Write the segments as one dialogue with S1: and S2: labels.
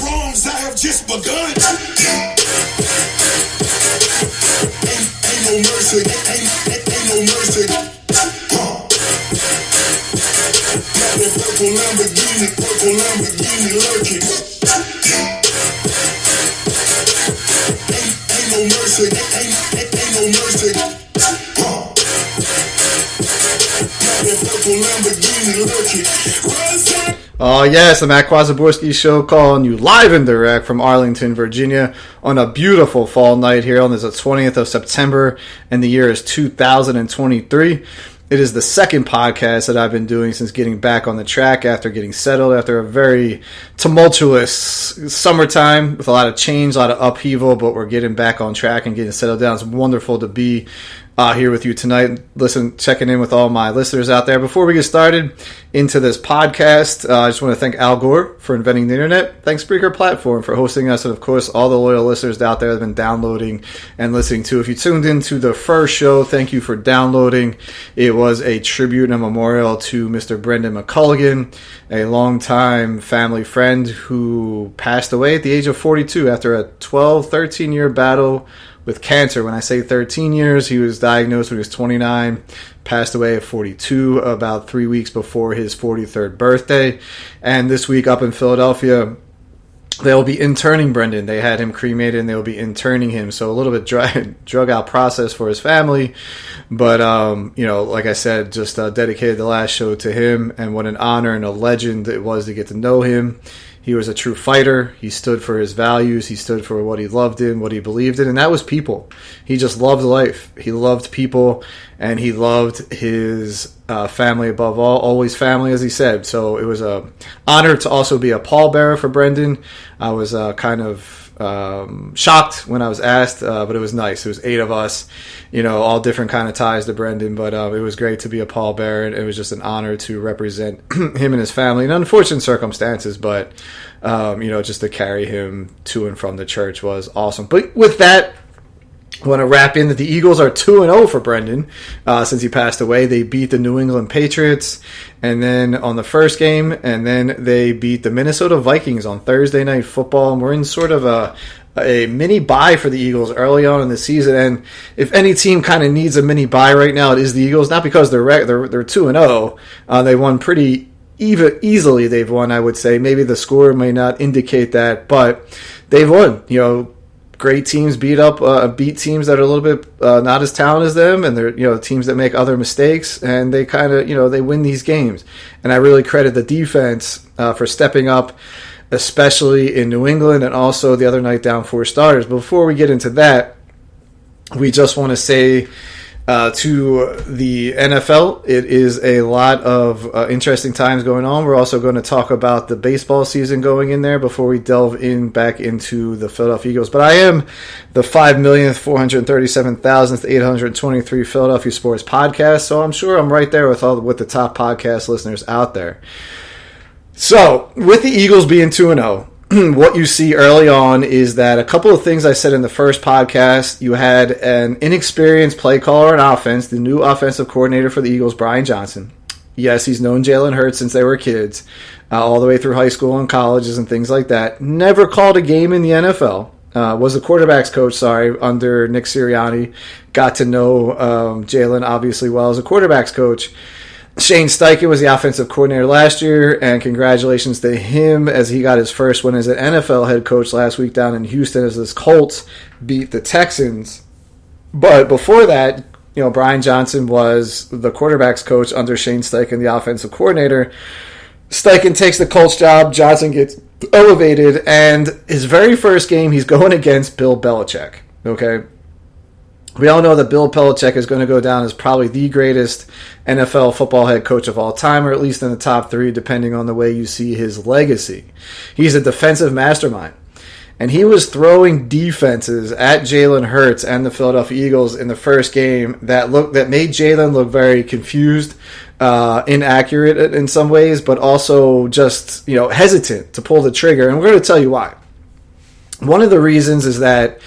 S1: wrongs I have just begun. Ain't no mercy, ain't no mercy. Got that purple Lamborghini lurking. Ain't no mercy, ain't no mercy. Got that purple Lamborghini lurking.
S2: Oh, yes, the Matt Kwazaborski Show calling you live and direct from Arlington, Virginia on a beautiful fall night here on the 20th of September, and the year is 2023. It is the second podcast that I've been doing since getting back on the track after getting settled after a very tumultuous summertime with a lot of change, a lot of upheaval, but we're getting back on track and getting settled down. It's wonderful to be here with you tonight. Checking in with all my listeners out there. Before we get started into this podcast, I just want to thank Al Gore for inventing the internet. Thanks Spreaker Platform for hosting us, and of course all the loyal listeners out there that have been downloading and listening to. If you tuned into the first show, thank you for downloading. It was a tribute and a memorial to Mr. Brendan McCulligan, a longtime family friend who passed away at the age of 42 after a 13 year battle with cancer. When I say 13 years, he was diagnosed when he was 29, passed away at 42 about 3 weeks before his 43rd birthday. And this week up in Philadelphia, they'll be interning Brendan. They had him cremated and they'll be interning him. So a little bit drug out process for his family. But, like I said, just dedicated the last show to him, and what an honor and a legend it was to get to know him. He was a true fighter. He stood for his values. He stood for what he loved in, what he believed in, and that was people. He just loved life. He loved people, and he loved his family above all. Always family, as he said. So it was an honor to also be a pallbearer for Brendan. I was kind of shocked when I was asked, but it was nice. It was 8 of us, all different kind of ties to Brendan, but it was great to be a pallbearer, and it was just an honor to represent him and his family in unfortunate circumstances, but just to carry him to and from the church was awesome. But with that, I want to wrap in that the Eagles are 2-0 for Brendan since he passed away. They beat the New England Patriots and then on the first game, and then they beat the Minnesota Vikings on Thursday Night Football. And we're in sort of a mini bye for the Eagles early on in the season. And if any team kind of needs a mini bye right now, it is the Eagles. Not because they're 2-0. They won pretty easily. They've won, I would say. Maybe the score may not indicate that, but they've won. Great teams beat teams that are a little bit not as talented as them, and they're teams that make other mistakes, and they kind of they win these games. And I really credit the defense for stepping up, especially in New England, and also the other night down 4 starters. But before we get into that, we just want to say to the NFL, it is a lot of interesting times going on. We're also going to talk about the baseball season going in there before we delve back into the Philadelphia Eagles. But I am the 5,437,823 Philadelphia Sports Podcast, so I'm sure I'm right there with the top podcast listeners out there. So, with the Eagles being 2-0, what you see early on is that a couple of things I said in the first podcast. You had an inexperienced play caller on offense, the new offensive coordinator for the Eagles, Brian Johnson. Yes, he's known Jalen Hurts since they were kids, all the way through high school and colleges and things like that. Never called a game in the NFL. Was the quarterback's coach, under Nick Sirianni. Got to know Jalen obviously well as a quarterback's coach. Shane Steichen was the offensive coordinator last year, and congratulations to him as he got his first win as an NFL head coach last week down in Houston as his Colts beat the Texans. But before that, Brian Johnson was the quarterback's coach under Shane Steichen, the offensive coordinator. Steichen takes the Colts job, Johnson gets elevated, and his very first game, he's going against Bill Belichick. Okay? We all know that Bill Belichick is going to go down as probably the greatest NFL football head coach of all time, or at least in the top 3, depending on the way you see his legacy. He's a defensive mastermind. And he was throwing defenses at Jalen Hurts and the Philadelphia Eagles in the first game that made Jalen look very confused, inaccurate in some ways, but also just hesitant to pull the trigger. And we're going to tell you why. One of the reasons is that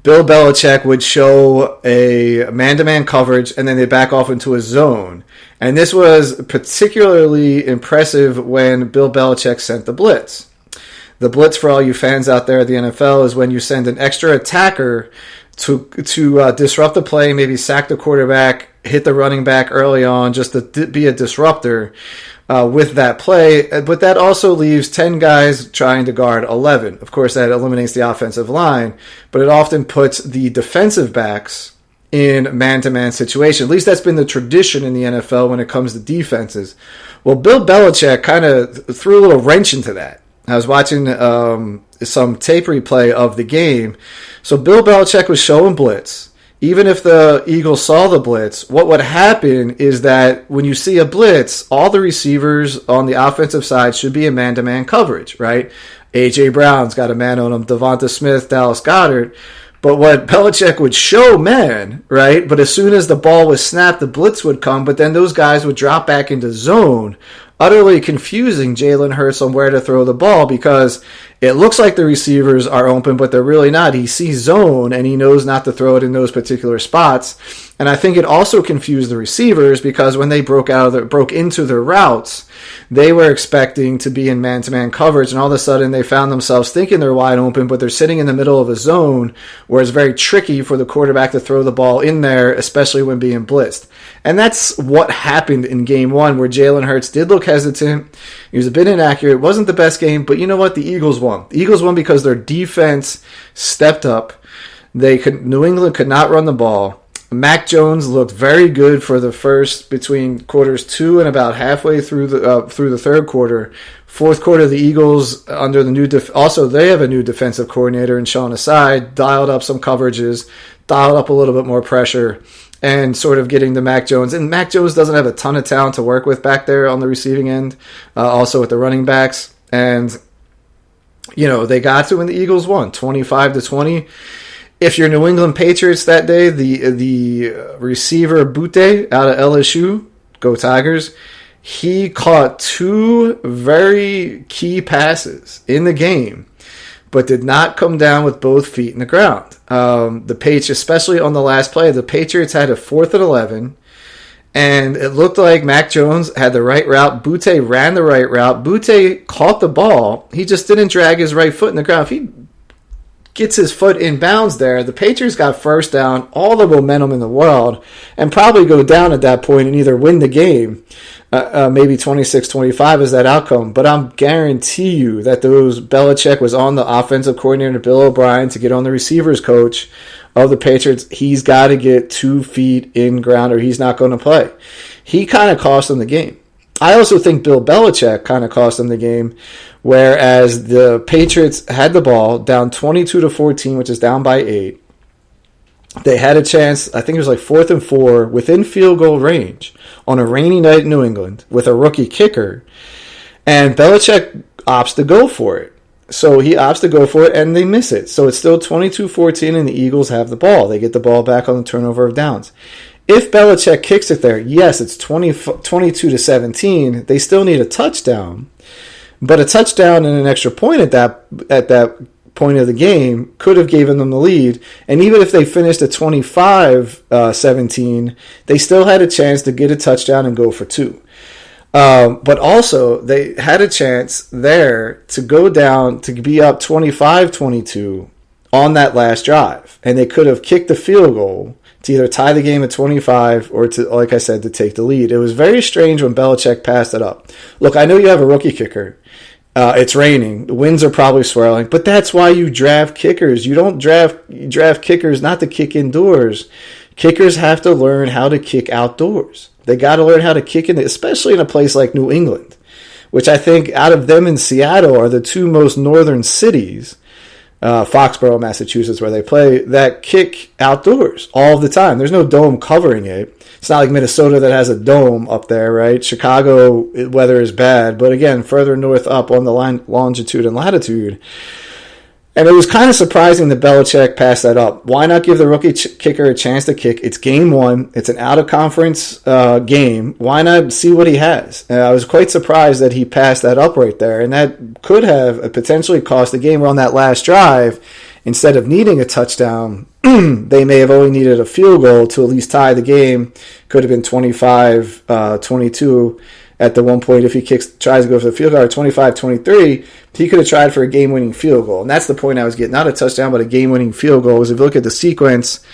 S2: Bill Belichick would show a man-to-man coverage, and then they back off into a zone. And this was particularly impressive when Bill Belichick sent the blitz. The blitz, for all you fans out there at the NFL, is when you send an extra attacker to disrupt the play, maybe sack the quarterback, hit the running back early on, just to be a disruptor with that play. But that also leaves 10 guys trying to guard 11. Of course, that eliminates the offensive line, but it often puts the defensive backs in man-to-man situation. At least that's been the tradition in the NFL when it comes to defenses. Well, Bill Belichick kind of threw a little wrench into that. I was watching some tape replay of the game. So Bill Belichick was showing blitz. Even if the Eagles saw the blitz, what would happen is that when you see a blitz, all the receivers on the offensive side should be in man-to-man coverage, right? A.J. Brown's got a man on him, Devonta Smith, Dallas Goedert. But what Belichick would show man, right? But as soon as the ball was snapped, the blitz would come, but then those guys would drop back into zone, utterly confusing Jalen Hurts on where to throw the ball because it looks like the receivers are open, but they're really not. He sees zone, and he knows not to throw it in those particular spots. And I think it also confused the receivers because when they broke into their routes, they were expecting to be in man-to-man coverage, and all of a sudden they found themselves thinking they're wide open, but they're sitting in the middle of a zone where it's very tricky for the quarterback to throw the ball in there, especially when being blitzed. And that's what happened in Game 1, where Jalen Hurts did look hesitant. He was a bit inaccurate. It wasn't the best game, but you know what? The Eagles won. The Eagles won because their defense stepped up. New England could not run the ball. Mac Jones looked very good for the first between quarters 2 and about halfway through the third quarter. Fourth quarter, the Eagles under the new also they have a new defensive coordinator in Sean Aside, dialed up some coverages, dialed up a little bit more pressure, and sort of getting to Mac Jones. And Mac Jones doesn't have a ton of talent to work with back there on the receiving end, also with the running backs. And they got to when the Eagles won 25-20. If you're New England Patriots that day, the receiver Butte out of LSU, go Tigers, he caught 2 very key passes in the game, but did not come down with both feet in the ground. The Patriots, especially on the last play, the Patriots had a 4th and 11, and it looked like Mac Jones had the right route. Butte ran the right route. Butte caught the ball. He just didn't drag his right foot in the ground. If he gets his foot in bounds there, the Patriots got first down, all the momentum in the world, and probably go down at that point and either win the game, maybe 26-25 is that outcome. But I'm guarantee you that Belichick was on the offensive coordinator, Bill O'Brien, to get on the receivers coach of the Patriots. He's got to get 2 feet in ground or he's not going to play. He kind of cost them the game. I also think Bill Belichick kind of cost them the game, whereas the Patriots had the ball down 22-14, which is down by 8. They had a chance, I think it was like 4th and 4, within field goal range on a rainy night in New England with a rookie kicker, and Belichick opts to go for it. So he opts to go for it, and they miss it. So it's still 22-14, and the Eagles have the ball. They get the ball back on the turnover of downs. If Belichick kicks it there, yes, it's 22-17. They still need a touchdown. But a touchdown and an extra point at that point of the game could have given them the lead. And even if they finished at 25-17, they still had a chance to get a touchdown and go for 2. But also, they had a chance there to go down to be up 25-22 on that last drive. And they could have kicked the field goal to either tie the game at 25 or to, like I said, to take the lead. It was very strange when Belichick passed it up. Look, I know you have a rookie kicker. It's raining. The winds are probably swirling, but that's why you draft kickers. You don't draft kickers not to kick indoors. Kickers have to learn how to kick outdoors. They got to learn how to kick in, especially in a place like New England, which I think out of them and Seattle are the 2 most northern cities. Foxborough, Massachusetts, where they play, that kick outdoors all the time. There's no dome covering it. It's not like Minnesota that has a dome up there, right? Chicago, weather is bad. But again, further north up on the longitude and latitude. And it was kind of surprising that Belichick passed that up. Why not give the rookie kicker a chance to kick? It's game 1. It's an out-of-conference game. Why not see what he has? I was quite surprised that he passed that up right there. And that could have potentially cost the game. Where on that last drive, instead of needing a touchdown, they may have only needed a field goal to at least tie the game. Could have been 25-22. at the one point if he tries to go for the field goal, or 25-23, he could have tried for a game-winning field goal. And that's the point I was getting. Not a touchdown, but a game-winning field goal. Because if you look at the sequence,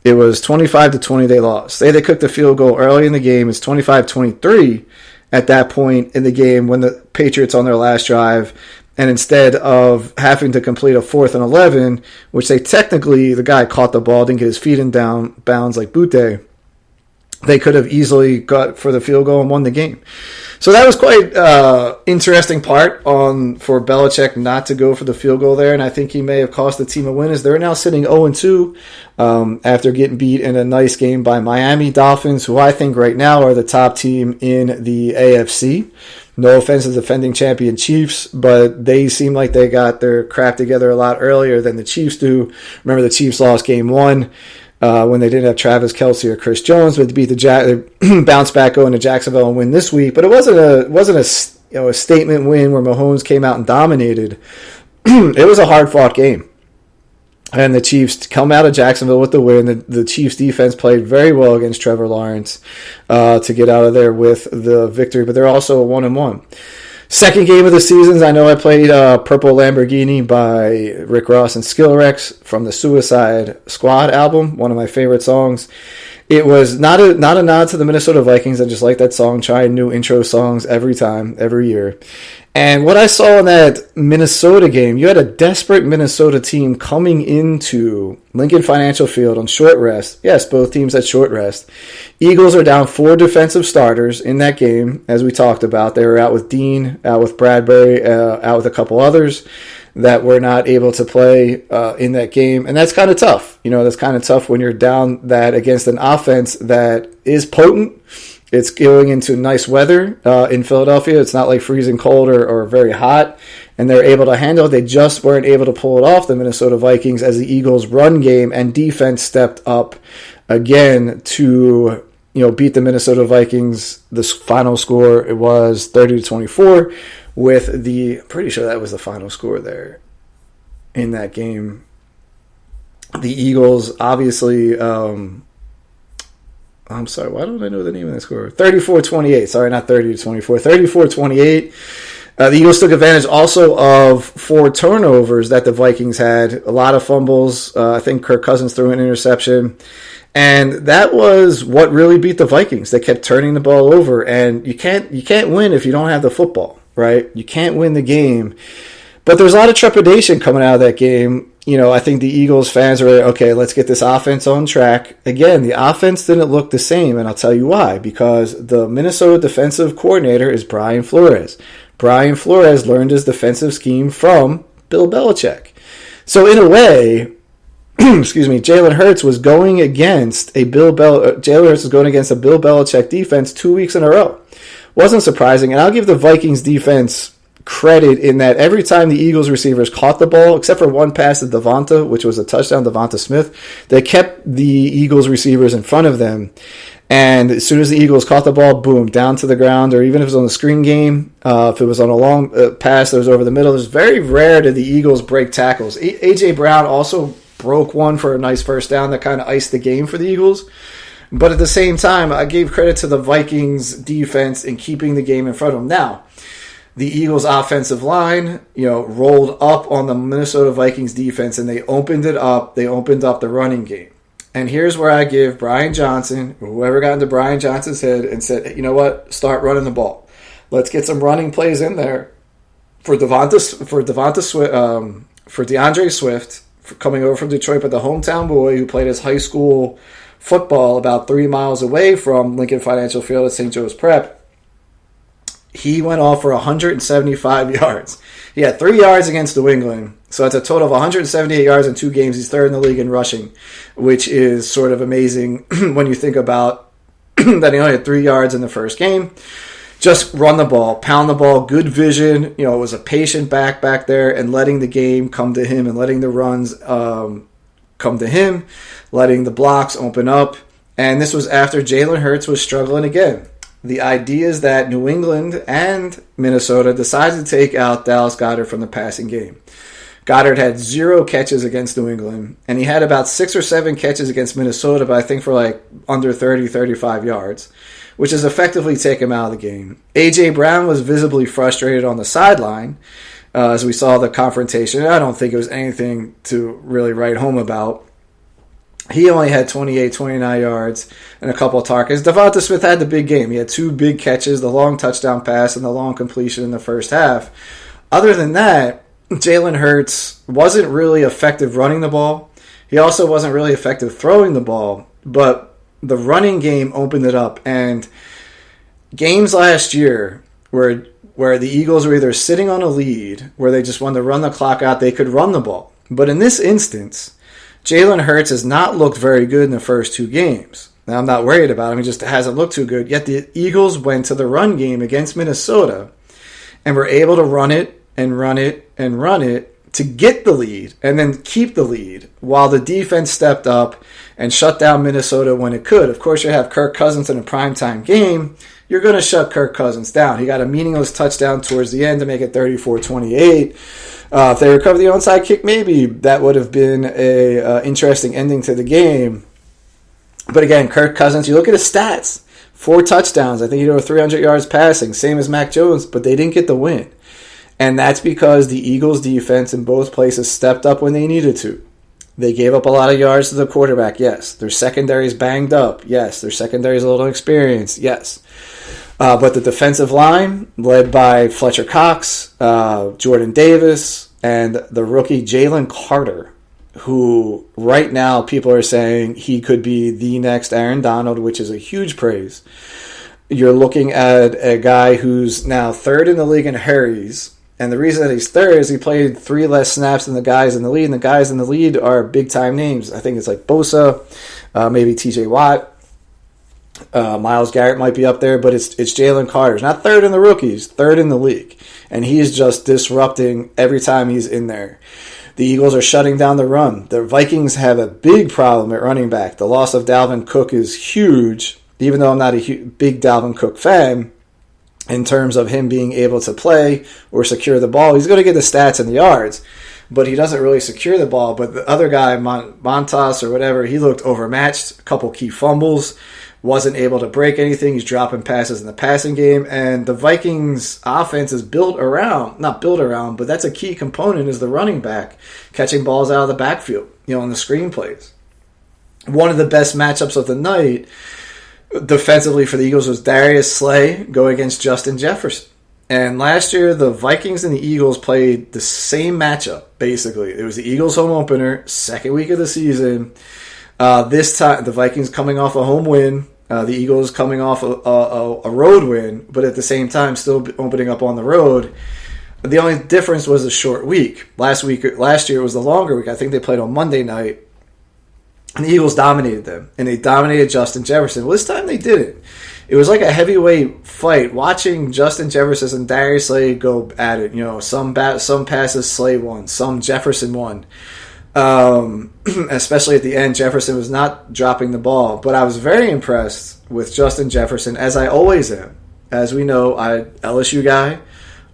S2: it was 25-20 they lost. Say they cooked the field goal early in the game. It's 25-23 at that point in the game when the Patriots on their last drive. And instead of having to complete a 4th and 11, which they technically, the guy caught the ball, didn't get his feet in bounds like Butte, they could have easily got for the field goal and won the game. So that was quite interesting part for Belichick not to go for the field goal there, and I think he may have cost the team a win as they're now sitting 0-2 after getting beat in a nice game by Miami Dolphins, who I think right now are the top team in the AFC. No offense to defending champion Chiefs, but they seem like they got their crap together a lot earlier than the Chiefs do. Remember, the Chiefs lost game 1. When they didn't have Travis Kelce or Chris Jones, but to beat they bounce back going to Jacksonville and win this week. But it wasn't a statement win where Mahomes came out and dominated. It was a hard fought game, and the Chiefs come out of Jacksonville with the win. The Chiefs defense played very well against Trevor Lawrence to get out of there with the victory. But they're also a 1-1. Second game of the season, I know I played Purple Lamborghini by Rick Ross and Skillrex from the Suicide Squad album, one of my favorite songs. It was not a nod to the Minnesota Vikings. I just like that song, trying new intro songs every year. And what I saw in that Minnesota game, you had a desperate Minnesota team coming into Lincoln Financial Field on short rest. Yes, both teams had short rest. Eagles are down 4 defensive starters in that game, as we talked about. They were out with Dean, out with Bradbury, out with a couple others that were not able to play in that game. And that's kind of tough. That's kind of tough when you're down that against an offense that is potent. It's going into nice weather in Philadelphia. It's not like freezing cold or very hot. And they're able to handle it. They just weren't able to pull it off, the Minnesota Vikings, as the Eagles' run game and defense stepped up again to beat the Minnesota Vikings. The final score, it was 30-24 with I'm pretty sure that was the final score there in that game. The Eagles obviously... I'm sorry, why don't I know the name of that score? 34-28. Sorry, not 30-24. 34-28. The Eagles took advantage also of 4 turnovers that the Vikings had. A lot of fumbles. I think Kirk Cousins threw an interception. And that was what really beat the Vikings. They kept turning the ball over. And you can't win if you don't have the football, right? You can't win the game. But there's a lot of trepidation coming out of that game. I think the Eagles fans are like, okay, let's get this offense on track. Again, the offense didn't look the same, and I'll tell you why. Because the Minnesota defensive coordinator is Brian Flores. Brian Flores learned his defensive scheme from Bill Belichick. So in a way, Jalen Hurts was going against a Bill Belichick defense 2 weeks in a row. Wasn't surprising, and I'll give the Vikings defense credit in that every time the Eagles receivers caught the ball, except for one pass to Devonta, which was a touchdown, Devonta Smith, they kept the Eagles receivers in front of them. And as soon as the Eagles caught the ball, boom, down to the ground, or even if it was on the screen game, if it was on a long pass that was over the middle, it's very rare that the Eagles break tackles. A.J. Brown also broke one for a nice first down that kind of iced the game for the Eagles. But at the same time, I gave credit to the Vikings defense in keeping the game in front of them. Now, the Eagles' offensive line, rolled up on the Minnesota Vikings defense, and they opened it up. They opened up the running game. And here's where I give Brian Johnson, whoever got into Brian Johnson's head and said, you know what, start running the ball. Let's get some running plays in there for DeAndre Swift, coming over from Detroit, but the hometown boy who played his high school football about 3 miles away from Lincoln Financial Field at St. Joe's Prep. He went off for 175 yards. He had 3 yards against New England. So that's a total of 178 yards in 2 games. He's third in the league in rushing, which is sort of amazing when you think about that he only had 3 yards in the first game. Just run the ball, pound the ball, good vision. It was a patient back there and letting the game come to him and letting the runs come to him, letting the blocks open up. And this was after Jalen Hurts was struggling again. The idea is that New England and Minnesota decided to take out Dallas Goedert from the passing game. Goddard had 0 catches against New England, and he had about 6 or 7 catches against Minnesota, but I think for like under 30, 35 yards. which has effectively taken him out of the game. A.J. Brown was visibly frustrated on the sideline as we saw the confrontation. I don't think it was anything to really write home about. He only had 28, 29 yards and a couple of targets. Devonta Smith had the big game. He had 2 big catches, the long touchdown pass and the long completion in the first half. Other than that, Jalen Hurts wasn't really effective running the ball. He also wasn't really effective throwing the ball. But the running game opened it up. And games last year where the Eagles were either sitting on a lead, where they just wanted to run the clock out, they could run the ball. But in this instance, Jalen Hurts has not looked very good in the first 2 games. Now, I'm not worried about him. He just hasn't looked too good. Yet the Eagles went to the run game against Minnesota and were able to run it and run it and run it to get the lead and then keep the lead while the defense stepped up and shut down Minnesota when it could. Of course, you have Kirk Cousins in a primetime game. You're going to shut Kirk Cousins down. He got a meaningless touchdown towards the end to make it 34-28. If they recover the onside kick, maybe that would have been a interesting ending to the game. But again, Kirk Cousins, you look at his stats, 4 touchdowns. I think he had over 300 yards passing, same as Mac Jones, but they didn't get the win. And that's because the Eagles' defense in both places stepped up when they needed to. They gave up a lot of yards to the quarterback, yes. Their secondary is banged up, yes. Their secondary is a little inexperienced, yes. But the defensive line, led by Fletcher Cox, Jordan Davis, and the rookie Jalen Carter, who right now people are saying he could be the next Aaron Donald, which is a huge praise. You're looking at a guy who's now 3rd in the league in hurries. And the reason that he's 3rd is he played 3 less snaps than the guys in the lead. And the guys in the lead are big-time names. I think it's like Bosa, maybe T.J. Watt. Myles Garrett might be up there, but it's Jalen Carter. He's not 3rd in the rookies, 3rd in the league. And he's just disrupting every time he's in there. The Eagles are shutting down the run. The Vikings have a big problem at running back. The loss of Dalvin Cook is huge, even though I'm not a big Dalvin Cook fan. In terms of him being able to play or secure the ball, he's going to get the stats and the yards, but he doesn't really secure the ball. But the other guy, Montas or whatever, he looked overmatched, a couple key fumbles, wasn't able to break anything. He's dropping passes in the passing game, and the Vikings offense is not built around, but that's a key component is the running back, catching balls out of the backfield, in the screen plays. One of the best matchups of the night defensively for the Eagles was Darius Slay going against Justin Jefferson. And last year, the Vikings and the Eagles played the same matchup, basically. It was the Eagles home opener, 2nd week of the season. This time, the Vikings coming off a home win, the Eagles coming off a road win, but at the same time still opening up on the road. The only difference was a short week. Last year, it was the longer week. I think they played on Monday night. And the Eagles dominated them, and they dominated Justin Jefferson. Well, this time they didn't. It was like a heavyweight fight. Watching Justin Jefferson and Darius Slay go at it. Some passes Slay won, some Jefferson won. Especially at the end, Jefferson was not dropping the ball. But I was very impressed with Justin Jefferson, as I always am. As we know, LSU guy,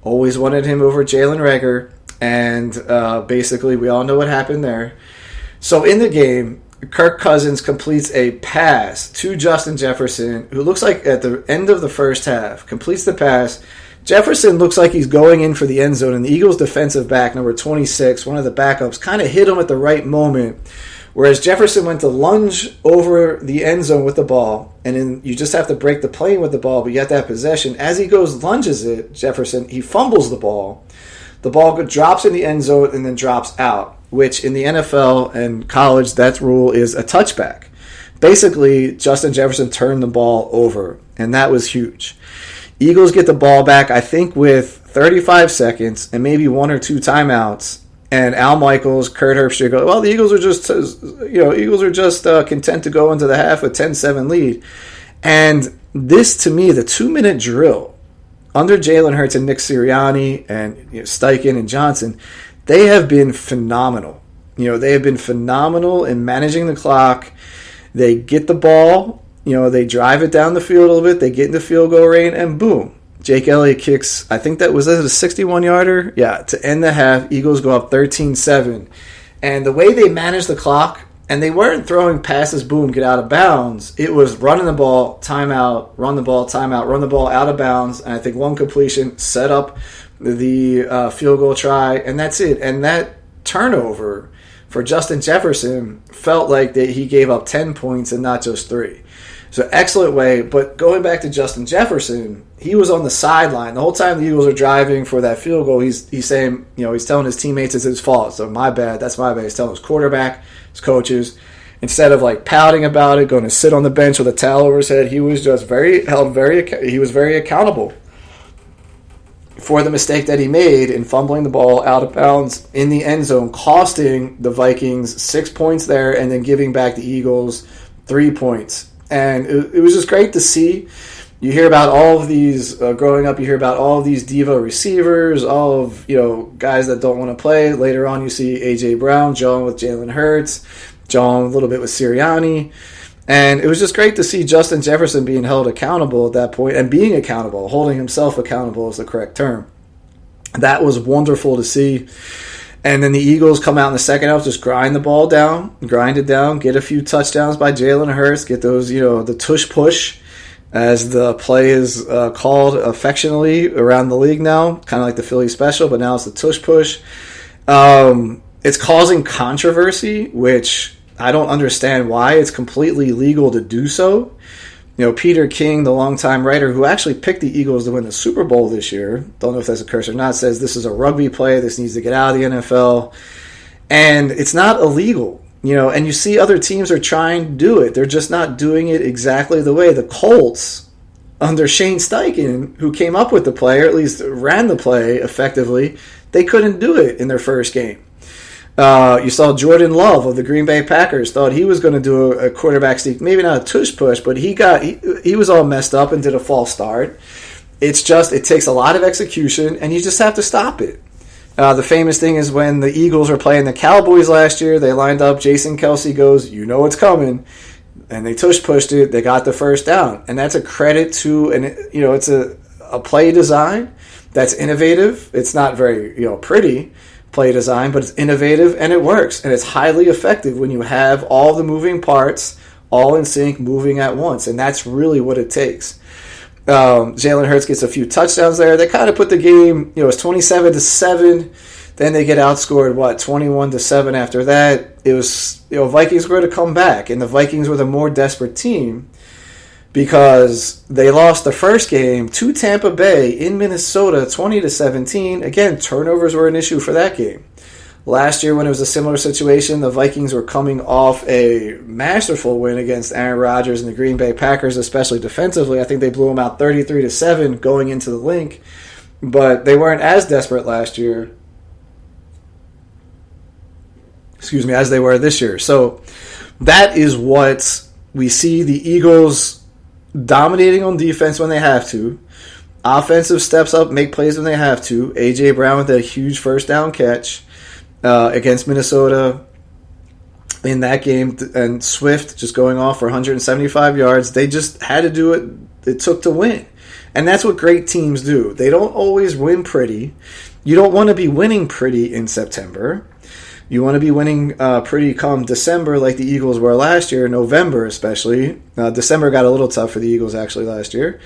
S2: always wanted him over Jalen Reagor, and basically we all know what happened there. So in the game, Kirk Cousins completes a pass to Justin Jefferson, who looks like at the end of the first half, completes the pass. Jefferson looks like he's going in for the end zone, and the Eagles' defensive back, number 26, one of the backups, kind of hit him at the right moment, whereas Jefferson went to lunge over the end zone with the ball, and then you just have to break the plane with the ball, but you have to have possession. As he lunges it, Jefferson, he fumbles the ball. The ball drops in the end zone and then drops out, which in the NFL and college, that rule is a touchback. Basically, Justin Jefferson turned the ball over, and that was huge. Eagles get the ball back, I think, with 35 seconds and maybe 1 or 2 timeouts. And Al Michaels, Kurt Herbstreit go, well, the Eagles are just content to go into the half with 10-7 lead. And this, to me, the 2-minute drill under Jalen Hurts and Nick Sirianni and Steichen and Johnson, they have been phenomenal. They have been phenomenal in managing the clock. They get the ball, they drive it down the field a little bit, they get into field goal range, and boom. Jake Elliott kicks, I think that was a 61-yarder? Yeah, to end the half, Eagles go up 13-7. And the way they manage the clock And they weren't throwing passes, boom, get out of bounds. It was running the ball, timeout, run the ball, timeout, run the ball out of bounds. And I think one completion set up the field goal try, and that's it. And that turnover for Justin Jefferson felt like that he gave up 10 points and not just 3. So excellent way. But going back to Justin Jefferson, he was on the sideline. The whole time the Eagles are driving for that field goal, he's saying, he's telling his teammates it's his fault. So my bad, that's my bad. He's telling his quarterback, his coaches, instead of like pouting about it, going to sit on the bench with a towel over his head, he was just very accountable for the mistake that he made in fumbling the ball out of bounds in the end zone, costing the Vikings 6 points there, and then giving back the Eagles 3 points. And it was just great to see. You hear about all of these growing up. You hear about all of these diva receivers, all of guys that don't want to play. Later on, you see A.J. Brown, John with Jalen Hurts, John a little bit with Sirianni. And it was just great to see Justin Jefferson being held accountable at that point, and being accountable, holding himself accountable is the correct term. That was wonderful to see. And then the Eagles come out in the second half, just grind it down, get a few touchdowns by Jalen Hurts, get those, the tush push, as the play is called affectionately around the league now, kind of like the Philly special, but now it's the tush push. It's causing controversy, which I don't understand why. It's completely legal to do so. Peter King, the longtime writer who actually picked the Eagles to win the Super Bowl this year, don't know if that's a curse or not, says this is a rugby play, this needs to get out of the NFL. And it's not illegal, and you see other teams are trying to do it. They're just not doing it exactly the way. The Colts, under Shane Steichen, who came up with the play, or at least ran the play effectively, they couldn't do it in their first game. You saw Jordan Love of the Green Bay Packers thought he was going to do a quarterback sneak, maybe not a tush push, but he was all messed up and did a false start. It takes a lot of execution, and you just have to stop it. The famous thing is when the Eagles were playing the Cowboys last year, they lined up, Jason Kelsey goes, it's coming, and they tush pushed it, they got the first down. And that's a credit to, it's a play design that's innovative. It's not very, pretty play design, but it's innovative and it works, and it's highly effective when you have all the moving parts all in sync, moving at once, and that's really what it takes. Jalen Hurts gets a few touchdowns there. They kind of put the game, it's 27-7. Then they get outscored 21-7 after that. It was Vikings were to come back, and the Vikings were the more desperate team because they lost the first game to Tampa Bay in Minnesota 20-17. Again, turnovers were an issue for that game. Last year when it was a similar situation, the Vikings were coming off a masterful win against Aaron Rodgers and the Green Bay Packers, especially defensively. I think they blew them out 33-7 going into the link, but they weren't as desperate last year, as they were this year. So that is what we see. The Eagles dominating on defense when they have to. Offensive steps up, make plays when they have to. A.J. Brown with a huge first down catch against Minnesota in that game. And Swift just going off for 175 yards. They just had to do it. It took to win. And that's what great teams do. They don't always win pretty. You don't want to be winning pretty in September. You want to be winning pretty come December like the Eagles were last year, November especially. December got a little tough for the Eagles actually last year.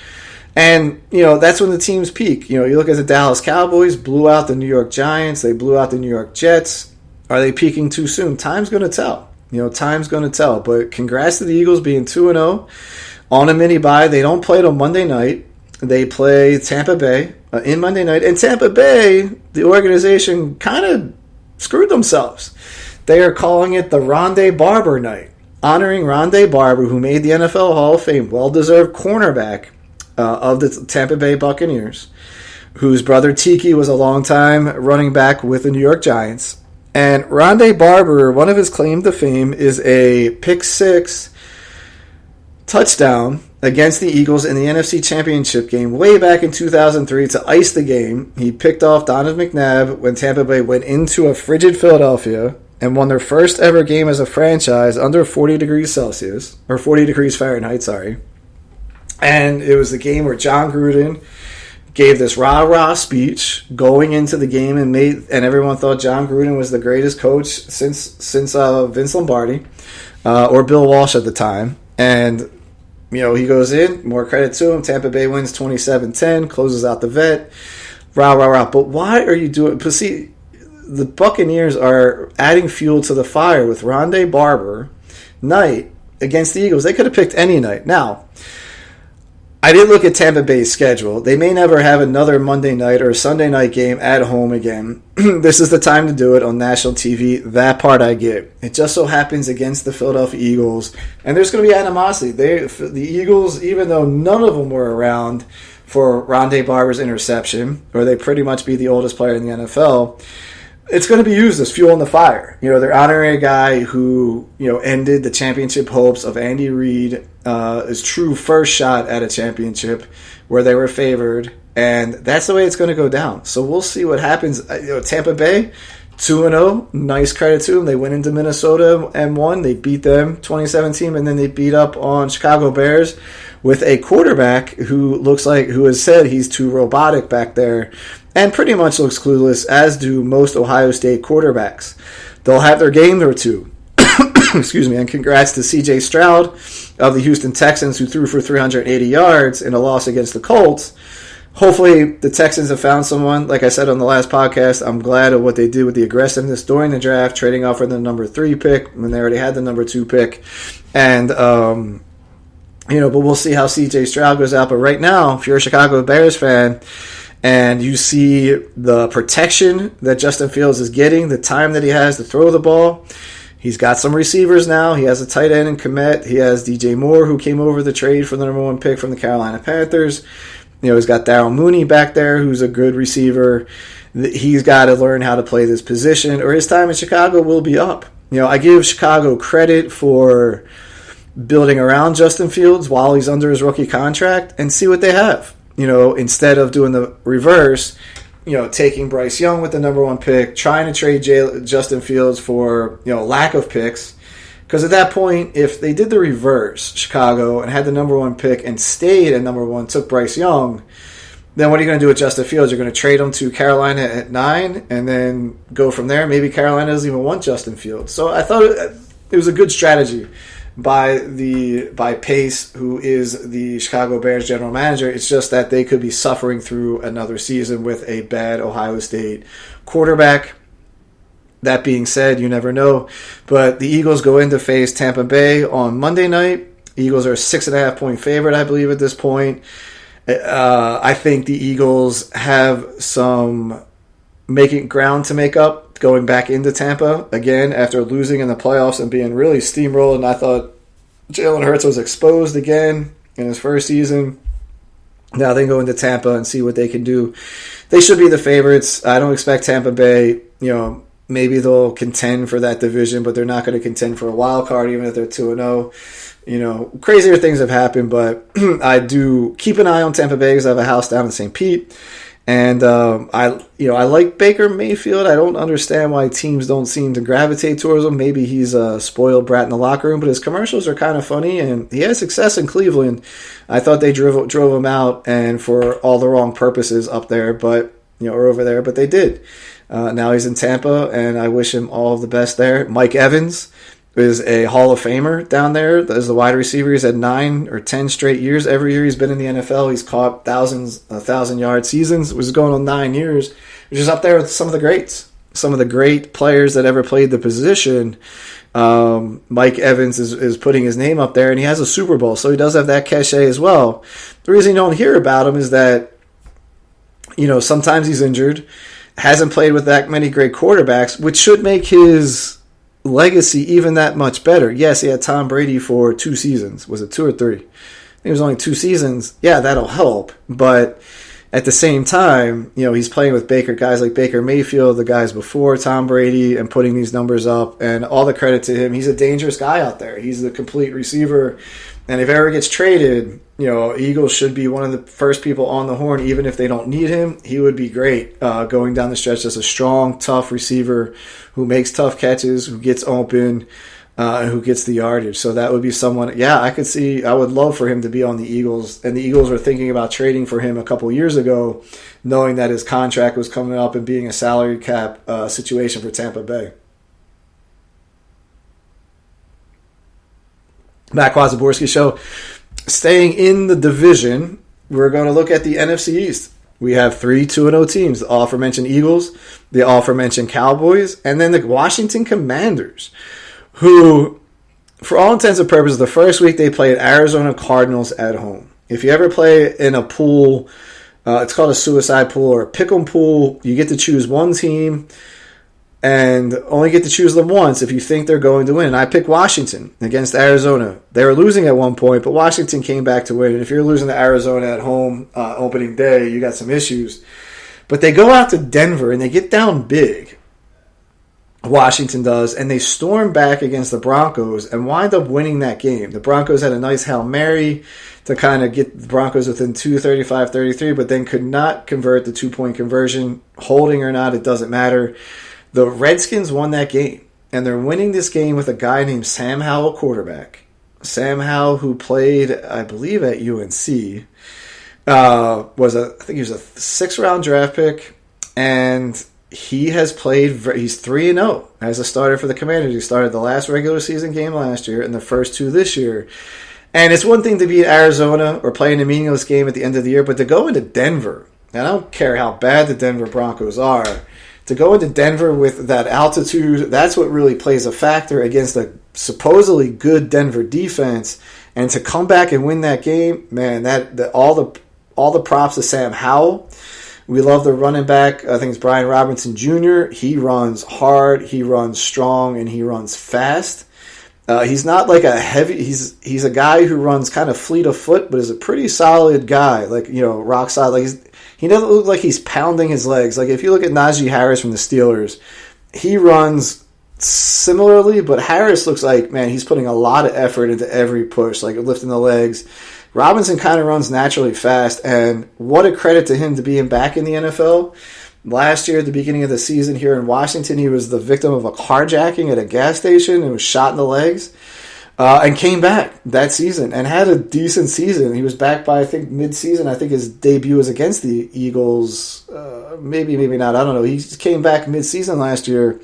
S2: And, that's when the teams peak. You look at the Dallas Cowboys, blew out the New York Giants. They blew out the New York Jets. Are they peaking too soon? Time's going to tell. Time's going to tell. But congrats to the Eagles being 2-0 on a mini-bye. They don't play till Monday night. They play Tampa Bay in Monday night. And Tampa Bay, the organization, kind of screwed themselves. They are calling it the Rondé Barber night, honoring Rondé Barber, who made the NFL Hall of Fame, well-deserved cornerback of the Tampa Bay Buccaneers, whose brother Tiki was a long-time running back with the New York Giants. And Rondé Barber, one of his claim to fame is a pick-6 touchdown against the Eagles in the NFC Championship game way back in 2003 to ice the game. He picked off Donovan McNabb when Tampa Bay went into a frigid Philadelphia and won their first ever game as a franchise under 40 degrees Celsius, or 40 degrees Fahrenheit, sorry. And it was the game where John Gruden gave this rah-rah speech going into the game and everyone thought John Gruden was the greatest coach since Vince Lombardi or Bill Walsh at the time. And, he goes in, more credit to him. Tampa Bay wins 27-10, closes out the vet, rah-rah-rah. But why are you doing... But see, the Buccaneers are adding fuel to the fire with Rondé Barber night against the Eagles. They could have picked any night. Now, I did look at Tampa Bay's schedule. They may never have another Monday night or Sunday night game at home again. This is the time to do it on national TV. That part I get. It just so happens against the Philadelphia Eagles. And there's going to be animosity. The Eagles, even though none of them were around for Rondé Barber's interception, or they pretty much be the oldest player in the NFL, it's going to be used as fuel in the fire. They're honoring a guy who, ended the championship hopes of Andy Reid, his true first shot at a championship where they were favored. And that's the way it's going to go down. So we'll see what happens. Tampa Bay, 2-0. Nice credit to them. They went into Minnesota and won. They beat them 2017, and then they beat up on Chicago Bears with a quarterback who has said he's too robotic back there and pretty much looks clueless, as do most Ohio State quarterbacks. They'll have their game or two. Excuse me, and congrats to C.J. Stroud of the Houston Texans, who threw for 380 yards in a loss against the Colts. Hopefully, the Texans have found someone. Like I said on the last podcast, I'm glad of what they did with the aggressiveness during the draft, trading off for the number 3 pick when they already had the number 2 pick. And, but we'll see how C.J. Stroud goes out. But right now, if you're a Chicago Bears fan, and you see the protection that Justin Fields is getting, the time that he has to throw the ball. He's got some receivers now. He has a tight end in Kmet. He has DJ Moore, who came over the trade for the number 1 pick from the Carolina Panthers. He's got Darryl Mooney back there, who's a good receiver. He's got to learn how to play this position, or his time in Chicago will be up. I give Chicago credit for building around Justin Fields while he's under his rookie contract and see what they have. Instead of doing the reverse, taking Bryce Young with the number 1 pick, trying to trade Justin Fields for, lack of picks. Because at that point, if they did the reverse, Chicago, and had the number 1 pick and stayed at number 1, took Bryce Young, then what are you going to do with Justin Fields? You're going to trade him to Carolina at 9 and then go from there. Maybe Carolina doesn't even want Justin Fields. So I thought it was a good strategy by Pace, who is the Chicago Bears general manager. It's just that they could be suffering through another season with a bad Ohio State quarterback. That being said, you never know. But the Eagles go in to face Tampa Bay on Monday night. Eagles are a 6.5-point favorite, I believe, at this point. I think the Eagles have some ground to make up going back into Tampa again after losing in the playoffs and being really steamrolled. And I thought Jalen Hurts was exposed again in his first season. Now they go into Tampa and see what they can do. They should be the favorites. I don't expect Tampa Bay, maybe they'll contend for that division, but they're not going to contend for a wild card even if they're 2-0. Crazier things have happened, but I do keep an eye on Tampa Bay because I have a house down in St. Pete. And I like Baker Mayfield. I don't understand why teams don't seem to gravitate towards him. Maybe he's a spoiled brat in the locker room, but his commercials are kind of funny, and he has success in Cleveland. I thought they drove him out, and for all the wrong purposes up there, but or over there, but they did. Now he's in Tampa, and I wish him all the best there. Mike Evans is a Hall of Famer down there as the wide receiver. He's had 9 or 10 straight years. Every year he's been in the NFL, he's caught 1,000-yard seasons, which is going on 9 years, which is up there with some of the greats, some of the great players that ever played the position. Mike Evans is putting his name up there, and he has a Super Bowl, so he does have that cachet as well. The reason you don't hear about him is that, sometimes he's injured, hasn't played with that many great quarterbacks, which should make his legacy even that much better. Yes, he had Tom Brady for 2 seasons. Was it 2 or 3? I think it was only 2 seasons. Yeah, that'll help. But at the same time, he's playing with guys like Baker Mayfield, the guys before Tom Brady, and putting these numbers up. And all the credit to him. He's a dangerous guy out there. He's the complete receiver. And if ever gets traded, Eagles should be one of the first people on the horn, even if they don't need him. He would be great going down the stretch as a strong, tough receiver who makes tough catches, who gets open. who gets the yardage. So that would be someone, yeah, I would love for him to be on the Eagles. And the Eagles were thinking about trading for him a couple years ago, knowing that his contract was coming up and being a salary cap situation for Tampa Bay. Matt Kwazaborski Show. Staying in the division, we're going to look at the NFC East. We have 3 2-0 teams. The aforementioned Eagles, the aforementioned Cowboys, and then the Washington Commanders, who, for all intents and purposes, the first week they played Arizona Cardinals at home. If you ever play in a pool, it's called a suicide pool or a pick'em pool. You get to choose one team and only get to choose them once if you think they're going to win. And I picked Washington against Arizona. They were losing at one point, but Washington came back to win. And if you're losing to Arizona at home opening day, you got some issues. But they go out to Denver and they get down big. Washington does, and they storm back against the Broncos and wind up winning that game. The Broncos had a nice Hail Mary to kind of get the Broncos within 35-33, but then could not convert the 2-point conversion. Holding or not, it doesn't matter. The Redskins won that game, and they're winning this game with a guy named Sam Howell, quarterback. Sam Howell, who played, I believe, at UNC, I think he was a 6th-round draft pick, and he has played, he's 3-0 as a starter for the Commanders. He started the last regular season game last year and the first 2 this year. And it's one thing to be in Arizona or playing a meaningless game at the end of the year, but to go into Denver, and I don't care how bad the Denver Broncos are, to go into Denver with that altitude, that's what really plays a factor against a supposedly good Denver defense. And to come back and win that game, man, all the props to Sam Howell. We love the running back. I think it's Brian Robinson Jr. He runs hard, he runs strong, and he runs fast. He's not like a heavy. He's a guy who runs kind of fleet of foot, but is a pretty solid guy. Like, rock solid. Like he doesn't look like he's pounding his legs. Like if you look at Najee Harris from the Steelers, he runs similarly, but Harris looks like, man, he's putting a lot of effort into every push, like lifting the legs. Robinson kind of runs naturally fast, and what a credit to him to being back in the NFL. Last year, at the beginning of the season here in Washington, he was the victim of a carjacking at a gas station and was shot in the legs, and came back that season and had a decent season. He was back by, I think, mid-season. I think his debut was against the Eagles. Maybe not. I don't know. He came back mid-season last year,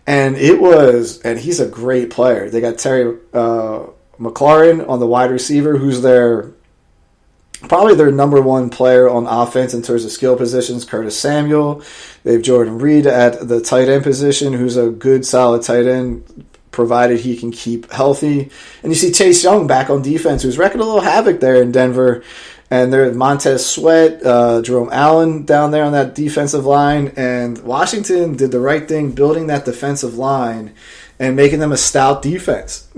S2: and he's a great player. They got Terry McLaurin on the wide receiver, who's probably their number one player on offense in terms of skill positions, Curtis Samuel. They have Jordan Reed at the tight end position, who's a good, solid tight end, provided he can keep healthy. And you see Chase Young back on defense, who's wrecking a little havoc there in Denver. And there's Montez Sweat, Jerome Allen down there on that defensive line. And Washington did the right thing, building that defensive line and making them a stout defense.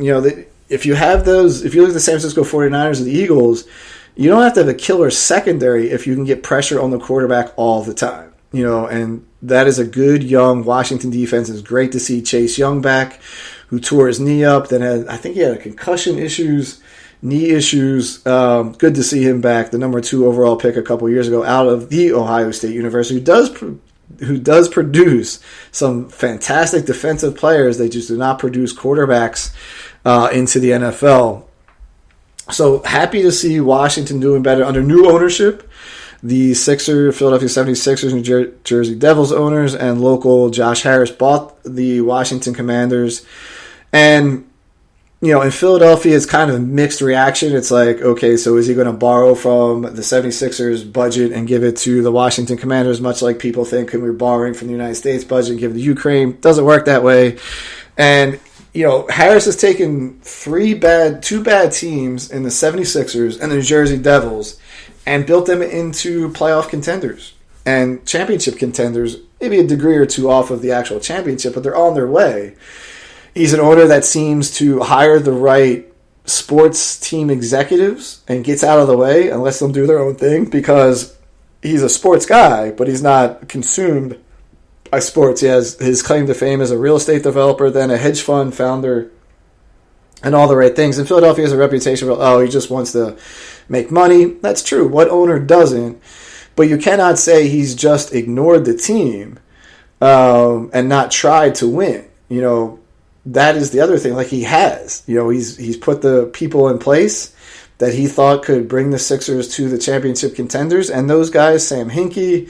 S2: If you look at the San Francisco 49ers and the Eagles, you don't have to have a killer secondary if you can get pressure on the quarterback all the time. And that is a good young Washington defense. It's great to see Chase Young back, who tore his knee up. Then I think he had concussion issues, knee issues. Good to see him back. The number 2 overall pick a couple years ago out of the Ohio State University, who does produce some fantastic defensive players. They just do not produce quarterbacks into the NFL. So happy to see Washington doing better under new ownership. The Philadelphia 76ers, New Jersey Devils owners, and local Josh Harris bought the Washington Commanders. And, in Philadelphia, it's kind of a mixed reaction. It's like, okay, so is he going to borrow from the 76ers budget and give it to the Washington Commanders, much like people think we're borrowing from the United States budget and give it to Ukraine? Doesn't work that way. And Harris has taken two bad teams in the 76ers and the New Jersey Devils and built them into playoff contenders and championship contenders, maybe a degree or two off of the actual championship, but they're on their way. He's an owner that seems to hire the right sports team executives and gets out of the way and lets them do their own thing, because he's a sports guy, but he's not consumed by sports. He has his claim to fame as a real estate developer, then a hedge fund founder, and all the right things. And Philadelphia has a reputation for, he just wants to make money. That's true. What owner doesn't? But you cannot say he's just ignored the team and not tried to win. that is the other thing. Like, he has, he's put the people in place that he thought could bring the Sixers to the championship contenders. And those guys, Sam Hinkie,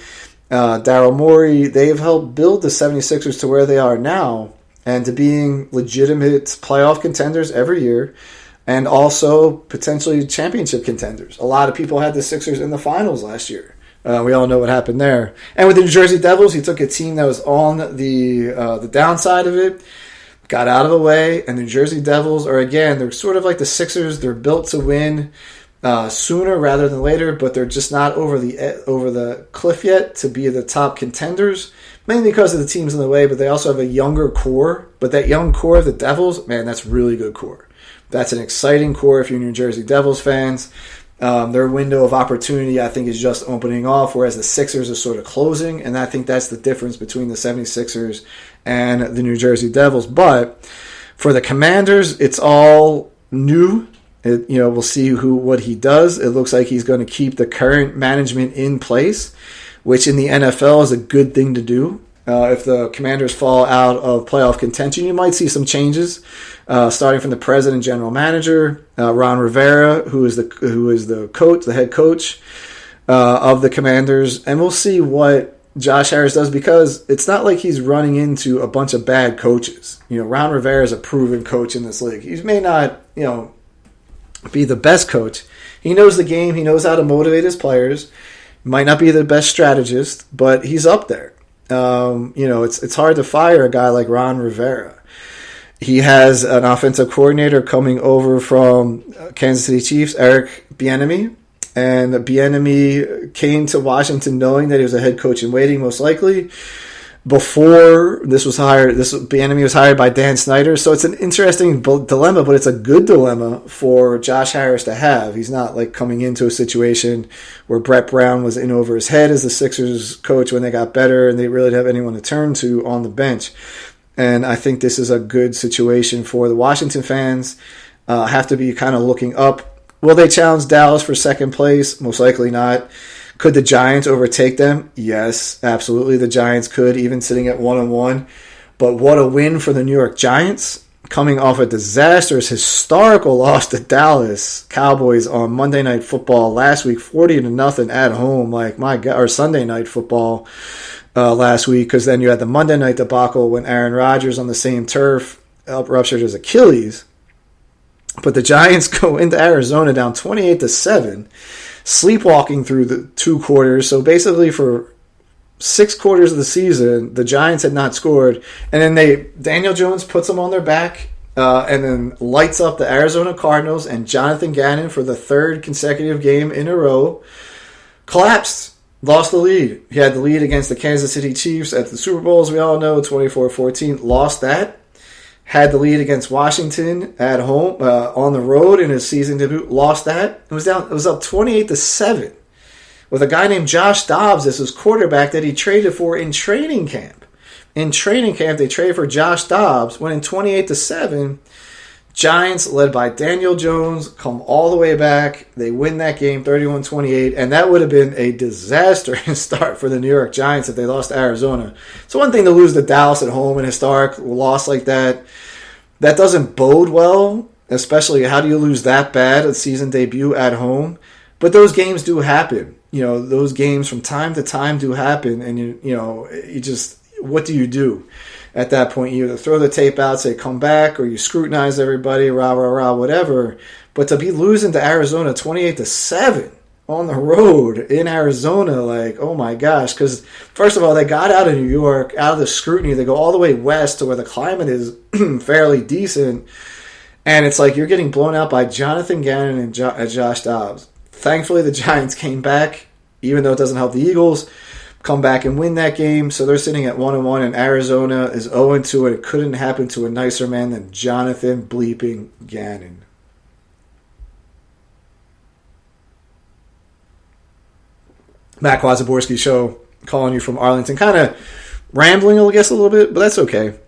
S2: Daryl Morey, they've helped build the 76ers to where they are now and to being legitimate playoff contenders every year and also potentially championship contenders. A lot of people had the Sixers in the finals last year. We all know what happened there. And with the New Jersey Devils, he took a team that was on the downside of it, got out of the way, and the New Jersey Devils are, again, they're sort of like the Sixers. They're built to win sooner rather than later, but they're just not over the cliff yet to be the top contenders, mainly because of the teams in the way, but they also have a younger core. But that young core of the Devils, man, that's really good core. That's an exciting core if you're New Jersey Devils fans. Their window of opportunity, I think, is just opening off, whereas the Sixers are sort of closing, and I think that's the difference between the 76ers and the New Jersey Devils. But for the Commanders, it's all new. We'll see what he does. It looks like he's going to keep the current management in place, which in the NFL is a good thing to do. If the Commanders fall out of playoff contention, you might see some changes, starting from the president, general manager, Ron Rivera, who is the coach, the head coach of the Commanders, and we'll see what Josh Harris does, because it's not like he's running into a bunch of bad coaches. Ron Rivera is a proven coach in this league. He may not, be the best coach. He knows the game. He knows how to motivate his players. Might not be the best strategist, but he's up there. It's hard to fire a guy like Ron Rivera. He has an offensive coordinator coming over from Kansas City Chiefs, Eric Bieniemy, and Bieniemy came to Washington knowing that he was a head coach in waiting, most likely. Before Bieniemy was hired by Dan Snyder, so it's an interesting dilemma, but it's a good dilemma for Josh Harris to have. He's not like coming into a situation where Brett Brown was in over his head as the Sixers coach when they got better and they really didn't have anyone to turn to on the bench. And I think this is a good situation for the Washington fans. Have to be kind of looking up. Will they challenge Dallas for second place? Most likely not. Could the Giants overtake them? Yes, absolutely. The Giants could, even sitting at 1-1. But what a win for the New York Giants, coming off a disastrous, historical loss to Dallas Cowboys on Monday Night Football last week, 40-0 at home. Like, my God, or Sunday Night Football last week, because then you had the Monday night debacle when Aaron Rodgers on the same turf ruptured his Achilles. But the Giants go into Arizona down 28-7. Sleepwalking through the 2 quarters. So basically for 6 quarters of the season, the Giants had not scored. And then Daniel Jones puts them on their back and then lights up the Arizona Cardinals, and Jonathan Gannon, for the 3rd consecutive game in a row, collapsed, lost the lead. He had the lead against the Kansas City Chiefs at the Super Bowl, as we all know, 24-14, lost that. Had the lead against Washington at home, on the road in his season debut, lost that. It was up 28-7 with a guy named Josh Dobbs as his quarterback that he traded for in training camp. In training camp, they traded for Josh Dobbs, went in 28-7. Giants, led by Daniel Jones, come all the way back. They win that game 31-28, and that would have been a disastrous start for the New York Giants if they lost to Arizona. It's one thing to lose to Dallas at home, an historic loss like that. That doesn't bode well, especially how do you lose that bad a season debut at home? But those games do happen. Those games from time to time do happen, and you just, what do you do? At that point, you either throw the tape out, say come back, or you scrutinize everybody, rah, rah, rah, whatever. But to be losing to Arizona 28-7 on the road in Arizona, like, oh my gosh. Because, first of all, they got out of New York, out of the scrutiny. They go all the way west to where the climate is fairly decent. And it's like you're getting blown out by Jonathan Gannon and Josh Dobbs. Thankfully, the Giants came back, even though it doesn't help the Eagles. Come back and win that game, so they're sitting at 1-1, and Arizona is 0-2, and it couldn't happen to a nicer man than Jonathan bleeping Gannon. Matt Kwazaborski Show, calling you from Arlington, kind of rambling, I guess, a little bit, but that's okay.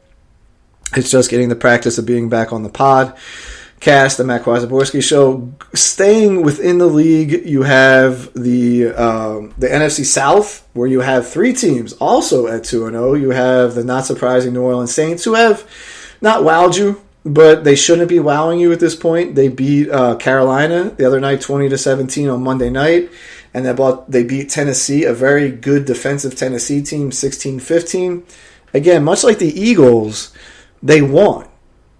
S2: It's just getting the practice of being back on the podcast, the Matt Kwazaborski Show. Staying within the league, you have the NFC South, where you have 3 teams also at 2-0. You have the not surprising New Orleans Saints, who have not wowed you, but they shouldn't be wowing you at this point. They beat Carolina the other night 20-17 on Monday night, and they beat Tennessee, a very good defensive Tennessee team, 16-15. Again, much like the Eagles, they won.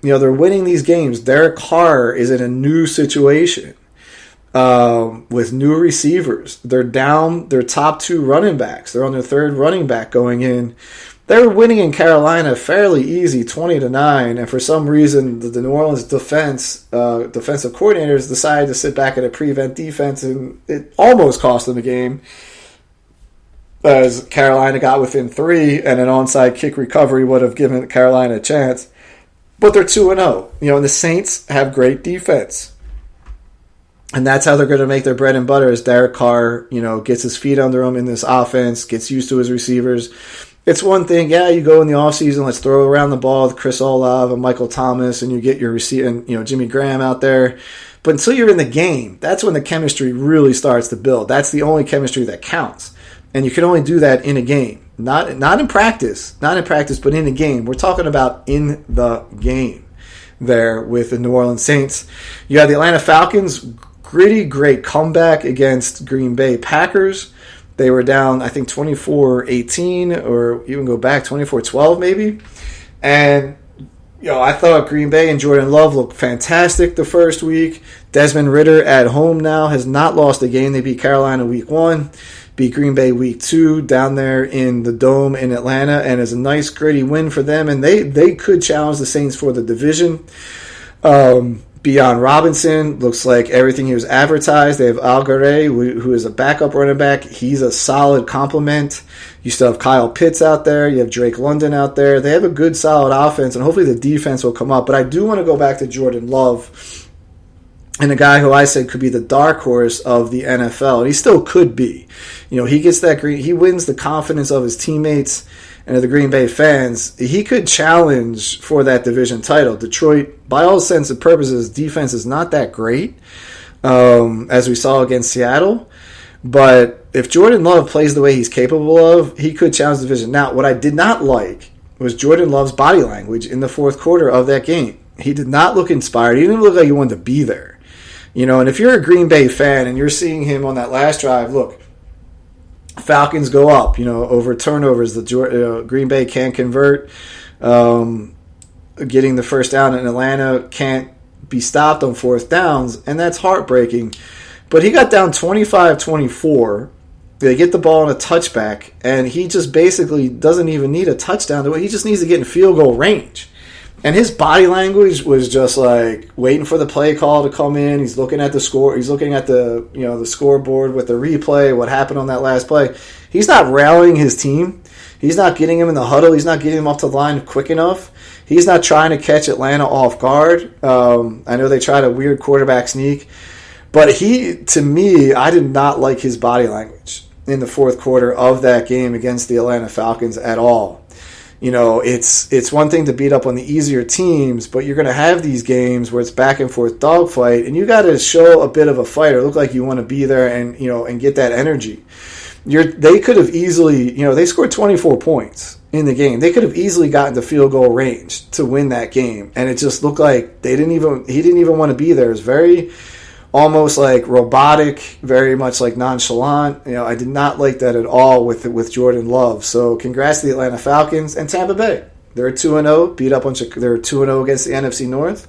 S2: They're winning these games. Derek Carr is in a new situation with new receivers. They're down their top 2 running backs. They're on their 3rd running back going in. They were winning in Carolina fairly easy, 20-9, and for some reason the New Orleans defensive coordinators decided to sit back at a prevent defense, and it almost cost them the game as Carolina got within 3, and an onside kick recovery would have given Carolina a chance. But they're 2-0. And the Saints have great defense. And that's how they're going to make their bread and butter as Derek Carr, gets his feet under him in this offense, gets used to his receivers. It's one thing, you go in the offseason, let's throw around the ball with Chris Olave and Michael Thomas, and you get your receiver and Jimmy Graham out there. But until you're in the game, that's when the chemistry really starts to build. That's the only chemistry that counts. And you can only do that in a game. Not in practice, but in a game. We're talking about in the game there with the New Orleans Saints. You have the Atlanta Falcons, gritty, great comeback against Green Bay Packers. They were down, I think, 24-18, or even go back 24-12 maybe. And, I thought Green Bay and Jordan Love looked fantastic the first week. Desmond Ridder at home now has not lost a game. They beat Carolina week 1, beat Green Bay week 2 down there in the Dome in Atlanta, and it's a nice, gritty win for them. And they could challenge the Saints for the division. Bijan Robinson looks like everything he was advertised. They have Algare, who is a backup running back. He's a solid complement. You still have Kyle Pitts out there. You have Drake London out there. They have a good, solid offense, and hopefully the defense will come up. But I do want to go back to Jordan Love, and a guy who I said could be the dark horse of the NFL, and he still could be. He gets he wins the confidence of his teammates and of the Green Bay fans. He could challenge for that division title. Detroit, by all sense and purposes, defense is not that great, as we saw against Seattle. But if Jordan Love plays the way he's capable of, he could challenge the division. Now, what I did not like was Jordan Love's body language in the fourth quarter of that game. He did not look inspired. He didn't look like he wanted to be there. And if you're a Green Bay fan and you're seeing him on that last drive, look, Falcons go up, over turnovers. The Green Bay can't convert. Getting the first down in Atlanta can't be stopped on fourth downs, and that's heartbreaking. But he got down 25-24. They get the ball on a touchback, and he just basically doesn't even need a touchdown. He just needs to get in field goal range. And his body language was just like waiting for the play call to come in. He's looking at the score. He's looking at the the scoreboard with the replay, what happened on that last play. He's not rallying his team. He's not getting him in the huddle. He's not getting him off the line quick enough. He's not trying to catch Atlanta off guard. I know they tried a weird quarterback sneak. But to me, I did not like his body language in the fourth quarter of that game against the Atlanta Falcons at all. It's one thing to beat up on the easier teams, but you're going to have these games where it's back and forth dogfight, and you got to show a bit of a fight or look like you want to be there and get that energy. They could have easily, they scored 24 points in the game. They could have easily gotten to field goal range to win that game, and it just looked like he didn't even want to be there. It was very almost like robotic, very much like nonchalant. I did not like that at all with Jordan Love. So congrats to the Atlanta Falcons and Tampa Bay. They're 2-0, beat up on they're 2-0 against the NFC North.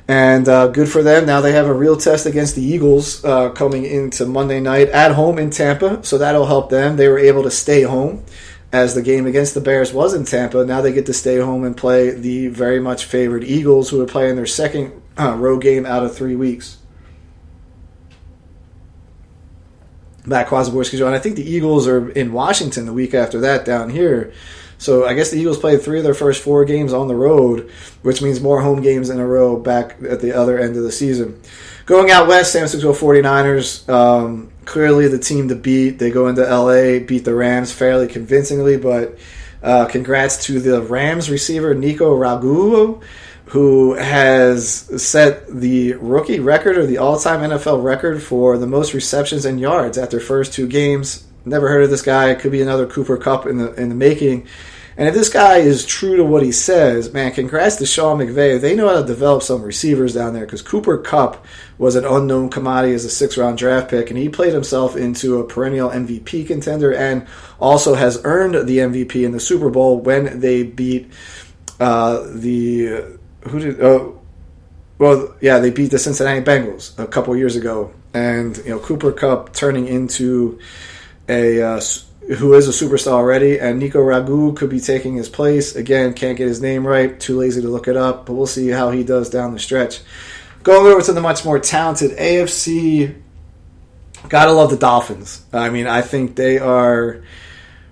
S2: And good for them. Now they have a real test against the Eagles coming into Monday night at home in Tampa. So that'll help them. They were able to stay home as the game against the Bears was in Tampa. Now they get to stay home and play the very much favored Eagles, who are playing their second road game out of 3 weeks. Matt Kwasaborski, and I think the Eagles are in Washington the week after that down here. So I guess the Eagles played 3 of their first 4 games on the road, which means more home games in a row back at the other end of the season. Going out west, San Francisco 49ers, clearly the team to beat. They go into LA, beat the Rams fairly convincingly, but congrats to the Rams receiver Nico Ragulo, who has set the rookie record or the all-time NFL record for the most receptions and yards at their first 2 games. Never heard of this guy. It could be another Cooper Kupp in the making. And if this guy is true to what he says, man, congrats to Sean McVay. They know how to develop some receivers down there because Cooper Kupp was an unknown commodity as a 6th-round draft pick, and he played himself into a perennial MVP contender and also has earned the MVP in the Super Bowl when they beat they beat the Cincinnati Bengals a couple years ago. And, Cooper Kupp turning into who is a superstar already, and Nico Ragu could be taking his place. Again, can't get his name right, too lazy to look it up, but we'll see how he does down the stretch. Going over to the much more talented AFC, gotta love the Dolphins. I mean, I think they are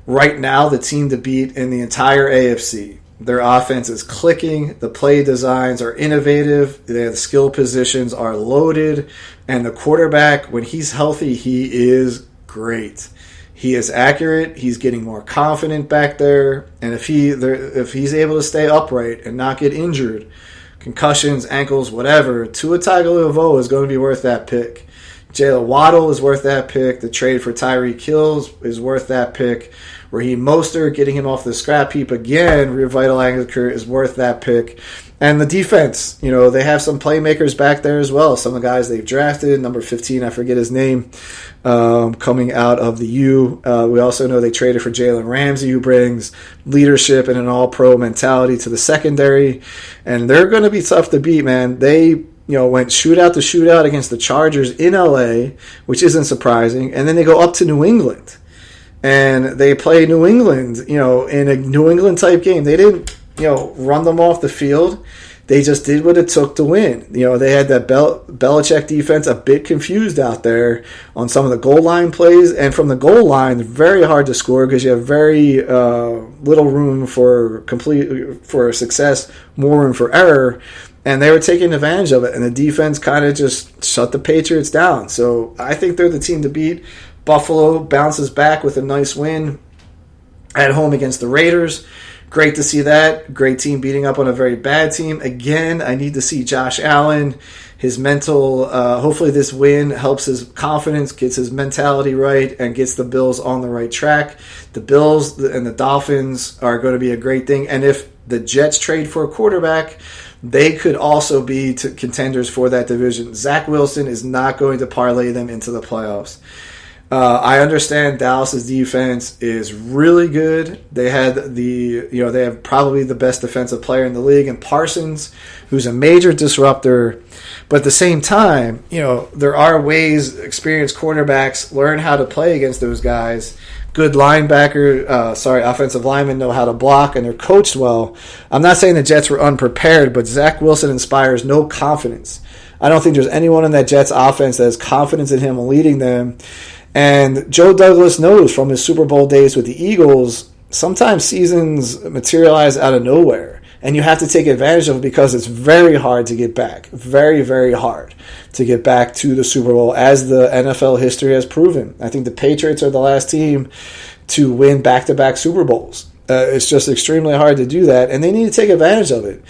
S2: right now the team to beat in the entire AFC. Their offense is clicking. The play designs are innovative. The skill positions are loaded. And the quarterback, when he's healthy, he is great. He is accurate. He's getting more confident back there. And if he's able to stay upright and not get injured, concussions, ankles, whatever, Tua Tagovailoa is going to be worth that pick. Jalen Waddle is worth that pick. The trade for Tyreek Hill is worth that pick. Raheem Mostert, getting him off the scrap heap again, revitalizing his career, is worth that pick. And the defense, they have some playmakers back there as well. Some of the guys they've drafted, number 15, I forget his name, coming out of the U. We also know they traded for Jalen Ramsey, who brings leadership and an all-pro mentality to the secondary. And they're going to be tough to beat, man. They went shootout to shootout against the Chargers in LA, which isn't surprising. And then they go up to New England. And they play New England, in a New England type game. They didn't, run them off the field. They just did what it took to win. They had that Belichick defense a bit confused out there on some of the goal line plays. And from the goal line, very hard to score because you have very little room for success, more room for error. And they were taking advantage of it. And the defense kind of just shut the Patriots down. So I think they're the team to beat. Buffalo bounces back with a nice win at home against the Raiders. Great to see that. Great team beating up on a very bad team. Again, I need to see Josh Allen, his mental, hopefully this win helps his confidence, gets his mentality right, and gets the Bills on the right track. The Bills and the Dolphins are going to be a great thing. And if the Jets trade for a quarterback, they could also be contenders for that division. Zach Wilson is not going to parlay them into the playoffs. I understand Dallas's defense is really good. They had they have probably the best defensive player in the league, and Parsons, who's a major disruptor. But at the same time, there are ways experienced quarterbacks learn how to play against those guys. Good offensive linemen know how to block, and they're coached well. I'm not saying the Jets were unprepared, but Zach Wilson inspires no confidence. I don't think there's anyone in that Jets offense that has confidence in him leading them. And Joe Douglas knows from his Super Bowl days with the Eagles, sometimes seasons materialize out of nowhere. And you have to take advantage of it because it's very hard to get back. Very, very hard to get back to the Super Bowl, as the NFL history has proven. I think the Patriots are the last team to win back-to-back Super Bowls. It's just extremely hard to do that, and they need to take advantage of it.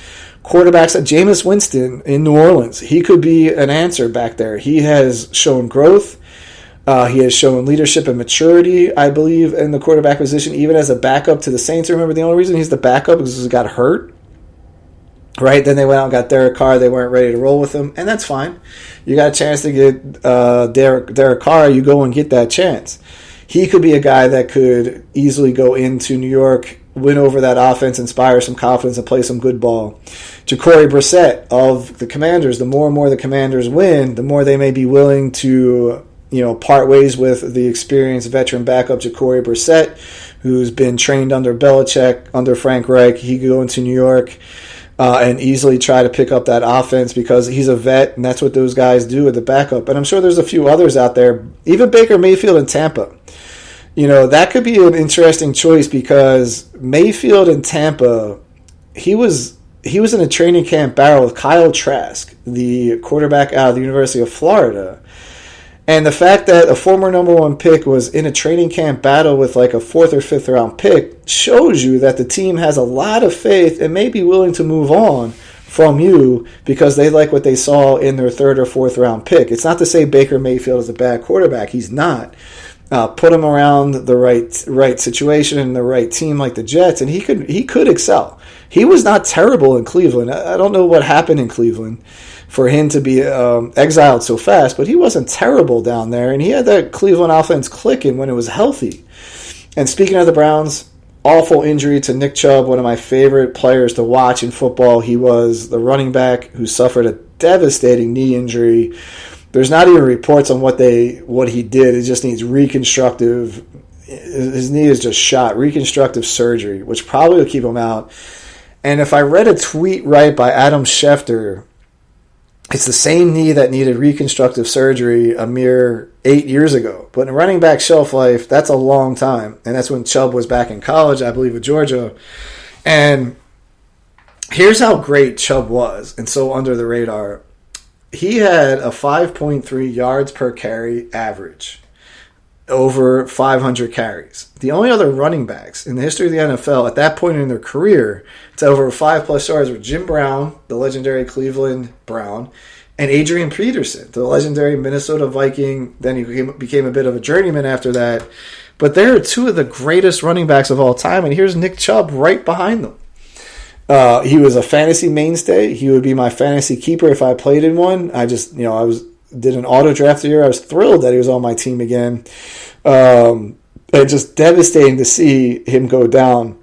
S2: Quarterbacks like Jameis Winston in New Orleans, he could be an answer back there. He has shown growth. He has shown leadership and maturity, I believe, in the quarterback position, even as a backup to the Saints. Remember, the only reason he's the backup is because he got hurt, right? Then they went out and got Derek Carr. They weren't ready to roll with him, and that's fine. You got a chance to get Derek Carr, you go and get that chance. He could be a guy that could easily go into New York, win over that offense, inspire some confidence, and play some good ball. Jacory Brissett of the Commanders, the more and more the Commanders win, the more they may be willing to part ways with the experienced veteran backup Jacory Brissett, who's been trained under Belichick, under Frank Reich. He could go into New York and easily try to pick up that offense because he's a vet, and that's what those guys do at the backup. And I'm sure there's a few others out there, even Baker Mayfield in Tampa. That could be an interesting choice because Mayfield in Tampa, he was in a training camp battle with Kyle Trask, the quarterback out of the University of Florida. And the fact that a former number one pick was in a training camp battle with like a 4th or 5th round pick shows you that the team has a lot of faith and may be willing to move on from you because they like what they saw in their 3rd or 4th round pick. It's not to say Baker Mayfield is a bad quarterback. He's not. put him around the right situation and the right team like the Jets, and he could excel. He was not terrible in Cleveland. I don't know what happened in Cleveland for him to be exiled so fast, but he wasn't terrible down there, and he had that Cleveland offense clicking when it was healthy. And speaking of the Browns, awful injury to Nick Chubb, one of my favorite players to watch in football. He was the running back who suffered a devastating knee injury. There's not even reports on what he did. It just needs reconstructive. His knee is just shot. Reconstructive surgery, which probably will keep him out. And if I read a tweet right by Adam Schefter, it's the same knee that needed reconstructive surgery a mere 8 years ago. But in running back shelf life, that's a long time. And that's when Chubb was back in college, I believe, with Georgia. And here's how great Chubb was, and so under the radar. He had a 5.3 yards per carry average over 500 carries. The only other running backs in the history of the NFL at that point in their career to over 5+ yards were Jim Brown, the legendary Cleveland Brown, and Adrian Peterson, the legendary Minnesota Viking. Then he became a bit of a journeyman after that. But they're two of the greatest running backs of all time, and here's Nick Chubb right behind them. He was a fantasy mainstay. He would be my fantasy keeper if I played in one. Did an auto draft year. I was thrilled that he was on my team again. And just devastating to see him go down.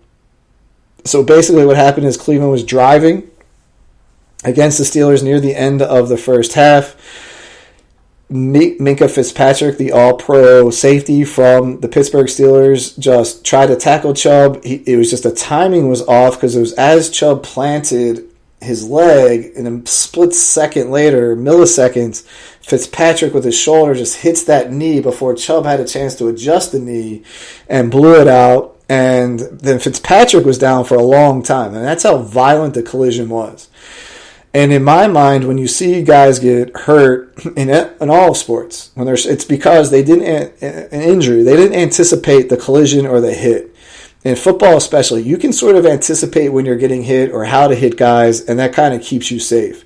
S2: So basically what happened is Cleveland was driving against the Steelers near the end of the first half. Minka Fitzpatrick, the all-pro safety from the Pittsburgh Steelers, just tried to tackle Chubb. It was just the timing was off because it was as Chubb planted his leg, and a split second later, milliseconds, Fitzpatrick with his shoulder just hits that knee before Chubb had a chance to adjust the knee and blew it out. And then Fitzpatrick was down for a long time, and that's how violent the collision was. And in my mind, when you see guys get hurt in all of sports, it's because they didn't an injury. They didn't anticipate the collision or the hit. In football especially, you can sort of anticipate when you're getting hit or how to hit guys, and that kind of keeps you safe.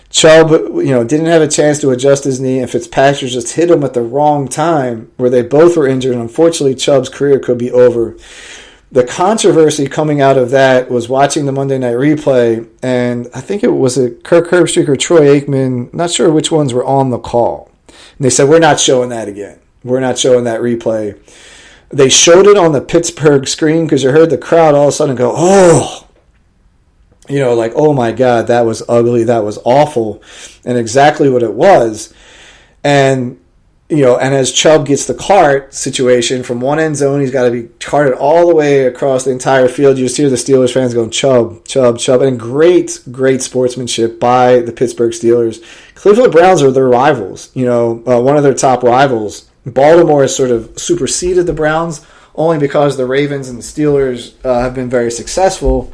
S2: Chubb, didn't have a chance to adjust his knee, and Fitzpatrick just hit him at the wrong time where they both were injured. And unfortunately, Chubb's career could be over. The controversy coming out of that was watching the Monday Night Replay, and I think it was Kirk Herbstreit or Troy Aikman, not sure which ones were on the call. And they said, we're not showing that again. We're not showing that replay. They showed it on the Pittsburgh screen because you heard the crowd all of a sudden go, oh! Like, oh my God, that was ugly, that was awful, and exactly what it was. And as Chubb gets the cart situation from one end zone, he's got to be carted all the way across the entire field. You just hear the Steelers fans going, Chubb, Chubb, Chubb. And great sportsmanship by the Pittsburgh Steelers. Cleveland Browns are their rivals, one of their top rivals. Baltimore has sort of superseded the Browns only because the Ravens and the Steelers have been very successful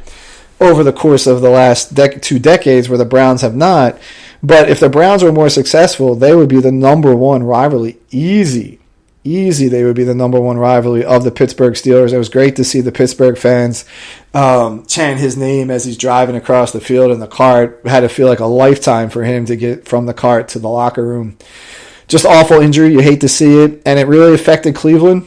S2: over the course of the last 2 decades where the Browns have not. But if the Browns were more successful, they would be the number one rivalry. Easy, they would be the number one rivalry of the Pittsburgh Steelers. It was great to see the Pittsburgh fans chant his name as he's driving across the field in the cart. It had to feel like a lifetime for him to get from the cart to the locker room. Just awful injury. You hate to see it. And it really affected Cleveland.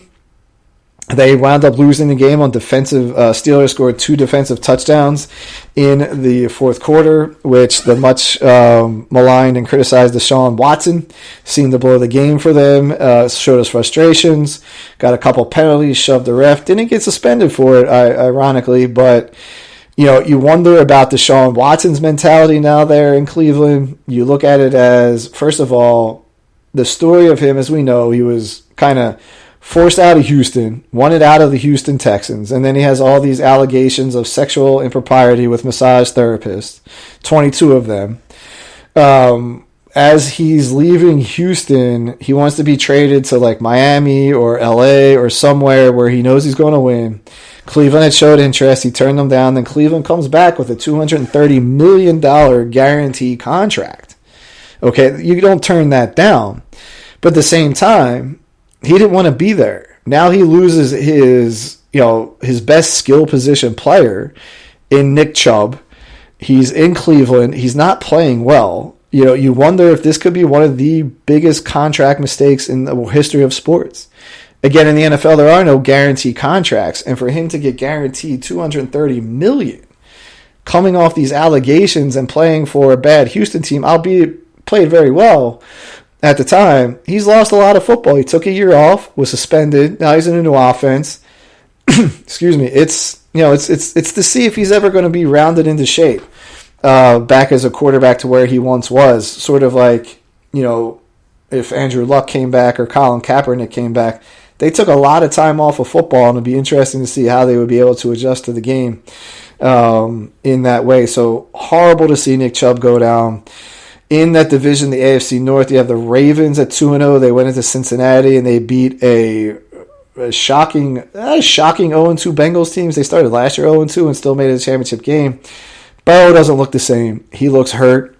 S2: They wound up losing the game on defensive. Steelers scored 2 defensive touchdowns in the fourth quarter, which the much maligned and criticized Deshaun Watson seemed to blow the game for them, showed his frustrations, got a couple penalties, shoved the ref, didn't get suspended for it, ironically, but you wonder about Deshaun Watson's mentality now there in Cleveland. You look at it as, first of all, the story of him, as we know, he was kind of forced out of Houston, wanted out of the Houston Texans, and then he has all these allegations of sexual impropriety with massage therapists, 22 of them. As he's leaving Houston, he wants to be traded to like Miami or LA or somewhere where he knows he's going to win. Cleveland had showed interest. He turned them down. Then Cleveland comes back with a $230 million guarantee contract. Okay, you don't turn that down. But at the same time, he didn't want to be there. Now he loses his best skill position player in Nick Chubb. He's in Cleveland. He's not playing well. You wonder if this could be one of the biggest contract mistakes in the history of sports. Again, in the NFL, there are no guaranteed contracts, and for him to get guaranteed $230 million coming off these allegations and playing for a bad Houston team, albeit played very well at the time, he's lost a lot of football. He took a year off, was suspended. Now he's in a new offense. Excuse me. It's to see if he's ever going to be rounded into shape back as a quarterback to where he once was. Sort of like, if Andrew Luck came back or Colin Kaepernick came back. They took a lot of time off of football, and it'll be interesting to see how they would be able to adjust to the game in that way. So horrible to see Nick Chubb go down. In that division, the AFC North, you have the Ravens at 2-0. They went into Cincinnati, and they beat a shocking 0-2 Bengals teams. They started last year 0-2 and still made it a championship game. Burrow doesn't look the same. He looks hurt.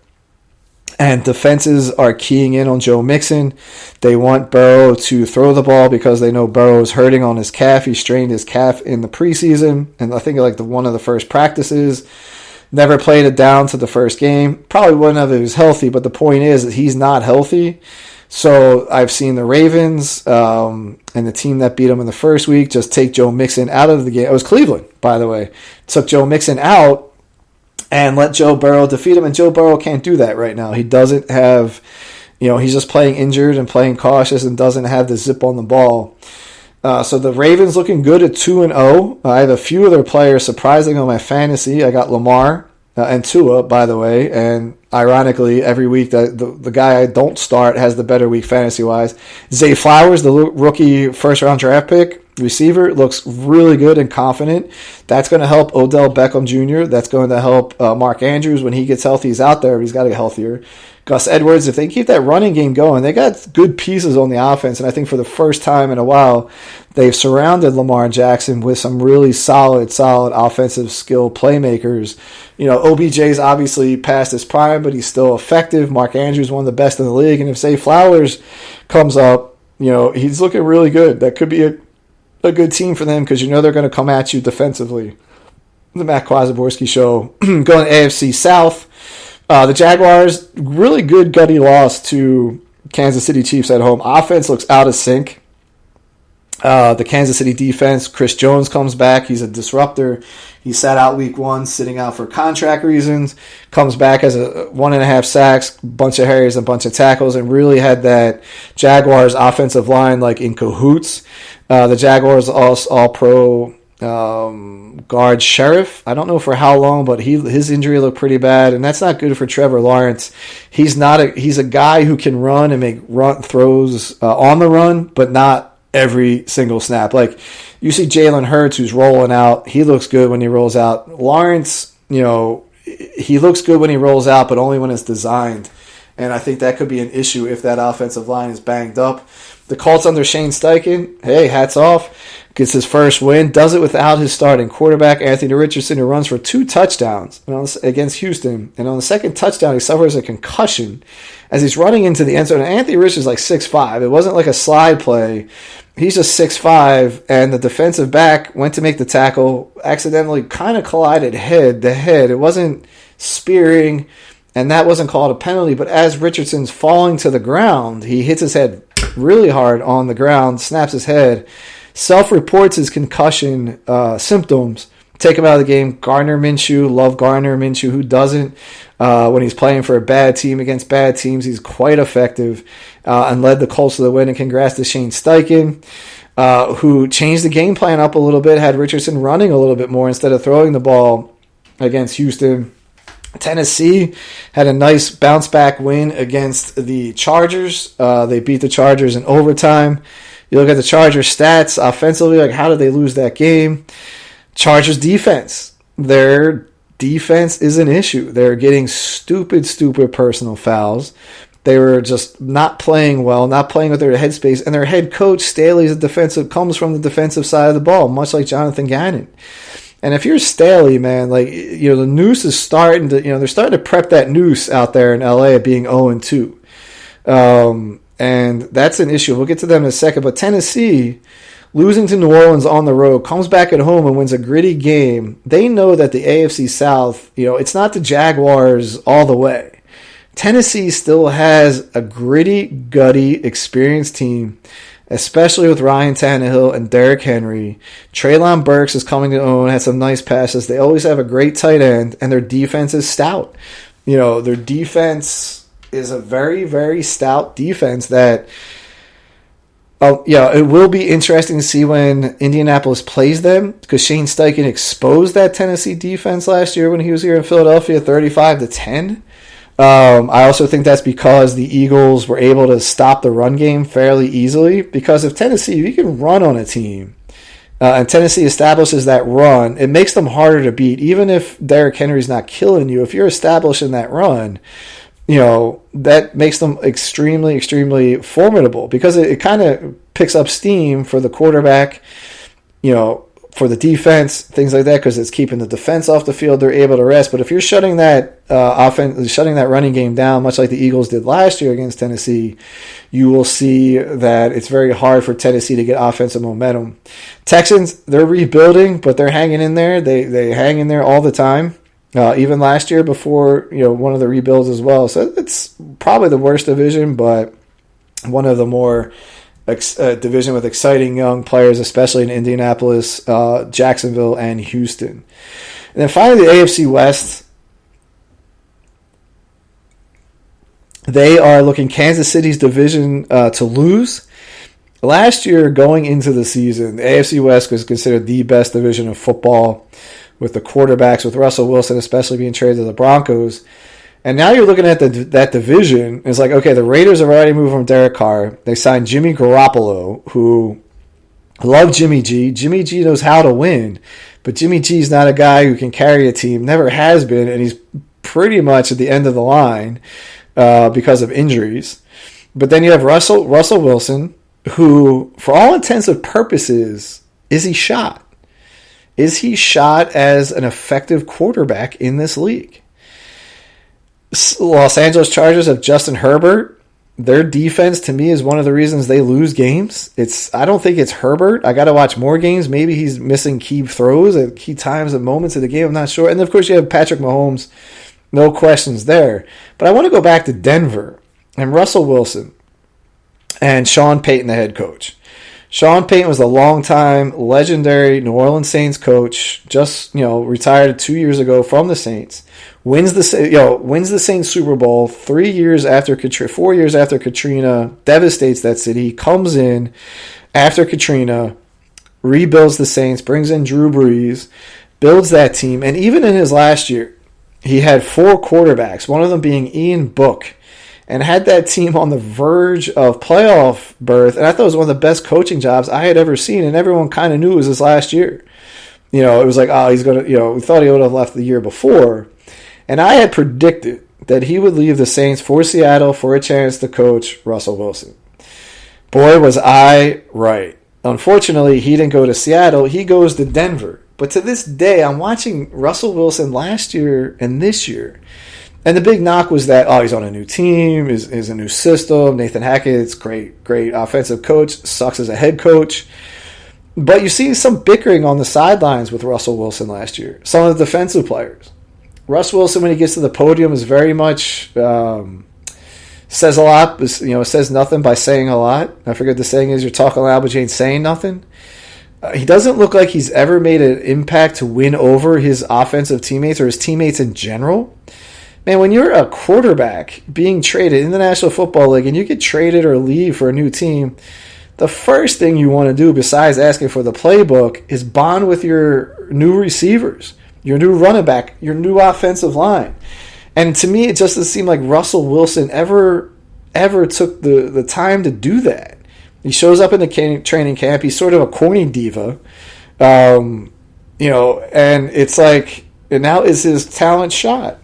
S2: And defenses are keying in on Joe Mixon. They want Burrow to throw the ball because they know Burrow is hurting on his calf. He strained his calf in the preseason, and I think one of the first practices. Never played it down to the first game. Probably wouldn't have if he was healthy, but the point is that he's not healthy. So I've seen the Ravens and the team that beat him in the first week just take Joe Mixon out of the game. It was Cleveland, by the way. Took Joe Mixon out and let Joe Burrow defeat him. And Joe Burrow can't do that right now. He doesn't have, he's just playing injured and playing cautious and doesn't have the zip on the ball. So the Ravens looking good at 2-0. I have a few of their players surprising on my fantasy. I got Lamar and Tua, by the way. And ironically, every week the guy I don't start has the better week fantasy-wise. Zay Flowers, the rookie first-round draft pick, receiver, looks really good and confident. That's going to help Odell Beckham Jr. That's going to help Mark Andrews when he gets healthy. He's out there, but he's got to get healthier. Gus Edwards, if they keep that running game going, they got good pieces on the offense. And I think for the first time in a while, they've surrounded Lamar Jackson with some really solid offensive skill playmakers. OBJ's obviously past his prime, but he's still effective. Mark Andrews, one of the best in the league. And if, say, Flowers comes up, he's looking really good. That could be a good team for them because they're going to come at you defensively. The Matt Kwazaborski Show. Going to AFC South. The Jaguars, really good gutty loss to Kansas City Chiefs at home. Offense looks out of sync. The Kansas City defense, Chris Jones comes back. He's a disruptor. He sat out week 1, sitting out for contract reasons. Comes back as a 1.5 sacks, bunch of hurries, a bunch of tackles, and really had that Jaguars offensive line in cahoots. The Jaguars all pro guard Sheriff. I don't know for how long, but his injury looked pretty bad, and that's not good for Trevor Lawrence. He's a guy who can run and make throws on the run, but not every single snap. You see Jalen Hurts, who's rolling out. He looks good when he rolls out. Lawrence, he looks good when he rolls out, but only when it's designed. And I think that could be an issue if that offensive line is banged up. The Colts under Shane Steichen, hey, hats off. Gets his first win. Does it without his starting quarterback, Anthony Richardson, who runs for 2 touchdowns against Houston. And on the second touchdown, he suffers a concussion as he's running into the end zone. And Anthony Richardson's 6'5". It wasn't like a slide play. He's just 6'5", and the defensive back went to make the tackle, accidentally kind of collided head to head. It wasn't spearing, and that wasn't called a penalty. But as Richardson's falling to the ground, he hits his head really hard on the ground, snaps his head, self-reports his concussion symptoms, take him out of the game. Gardner Minshew, love Gardner Minshew. Who doesn't? When he's playing for a bad team against bad teams, he's quite effective and led the Colts to the win. And congrats to Shane Steichen, who changed the game plan up a little bit, had Richardson running a little bit more instead of throwing the ball against Houston. Tennessee had a nice bounce-back win against the Chargers. They beat the Chargers in overtime. You look at the Chargers' stats offensively, how did they lose that game? Chargers' defense. Their defense is an issue. They're getting stupid personal fouls. They were just not playing well, not playing with their headspace. And their head coach, Staley, comes from the defensive side of the ball, much like Jonathan Gannon. And if you're Staley, man, the noose is starting to, they're starting to prep that noose out there in LA at being 0-2. And that's an issue. We'll get to them in a second. But Tennessee, losing to New Orleans on the road, comes back at home and wins a gritty game. They know that the AFC South, it's not the Jaguars all the way. Tennessee still has a gritty, gutty, experienced team. especially with Ryan Tannehill and Derrick Henry. Treylon Burks is coming to own, had some nice passes. They always have a great tight end, and their defense is stout. Their defense is a very, very stout defense that, it will be interesting to see when Indianapolis plays them, because Shane Steichen exposed that Tennessee defense last year when he was here in Philadelphia, 35-10. I also think that's because the Eagles were able to stop the run game fairly easily, because if Tennessee, if you can run on a team, and Tennessee establishes that run, it makes them harder to beat. Even if Derrick Henry's not killing you, if you're establishing that run, that makes them extremely, extremely formidable, because it kind of picks up steam for the quarterback, for the defense, things like that, because it's keeping the defense off the field. They're able to rest. But if you're shutting that shutting that running game down, much like the Eagles did last year against Tennessee, you will see that it's very hard for Tennessee to get offensive momentum. Texans, they're rebuilding, but they're hanging in there. They hang in there all the time. Even last year before, one of the rebuilds as well. So it's probably the worst division, but one of the more division with exciting young players, especially in Indianapolis, Jacksonville, and Houston. And then finally, the AFC West. They are looking Kansas City's division to lose. Last year, going into the season, the AFC West was considered the best division of football, with the quarterbacks, with Russell Wilson especially being traded to the Broncos. And now you're looking at that division. It's like, okay, the Raiders have already moved from Derek Carr. They signed Jimmy Garoppolo, who love Jimmy G. Jimmy G knows how to win, but Jimmy G's not a guy who can carry a team, never has been, and he's pretty much at the end of the line because of injuries. But then you have Russell Wilson, who, for all intents and purposes, is he shot? Is he shot as an effective quarterback in this league? Los Angeles Chargers have Justin Herbert. Their defense, to me, is one of the reasons they lose games. I don't think it's Herbert. I got to watch more games. Maybe he's missing key throws at key times and moments of the game. I'm not sure. And, of course, you have Patrick Mahomes. No questions there. But I want to go back to Denver and Russell Wilson and Sean Payton, the head coach. Sean Payton was a longtime, legendary New Orleans Saints coach, just retired 2 years ago from the Saints. Wins the Saints Super Bowl 4 years after Katrina, devastates that city. He comes in after Katrina, rebuilds the Saints, brings in Drew Brees, builds that team, and even in his last year, he had 4 quarterbacks, one of them being Ian Book, and had that team on the verge of playoff berth. And I thought it was one of the best coaching jobs I had ever seen, and everyone kind of knew it was his last year. It was like, he's going to, we thought he would have left the year before. And I had predicted that he would leave the Saints for Seattle for a chance to coach Russell Wilson. Boy, was I right. Unfortunately, he didn't go to Seattle. He goes to Denver. But to this day, I'm watching Russell Wilson last year and this year. And the big knock was that, he's on a new team, is a new system. Nathan Hackett's great offensive coach, sucks as a head coach. But you see some bickering on the sidelines with Russell Wilson last year. Some of the defensive players. Russ Wilson, when he gets to the podium, is very much says a lot, says nothing by saying a lot. I forget the saying is, you're talking loud, but you ain't saying nothing. He doesn't look like he's ever made an impact to win over his offensive teammates or his teammates in general. Man, when you're a quarterback being traded in the National Football League and you get traded or leave for a new team, the first thing you want to do besides asking for the playbook is bond with your new receivers, your new running back, your new offensive line. And to me, it just doesn't seem like Russell Wilson ever took the time to do that. He shows up in the training camp. He's sort of a corny diva, and it's like, and now is his talent shot?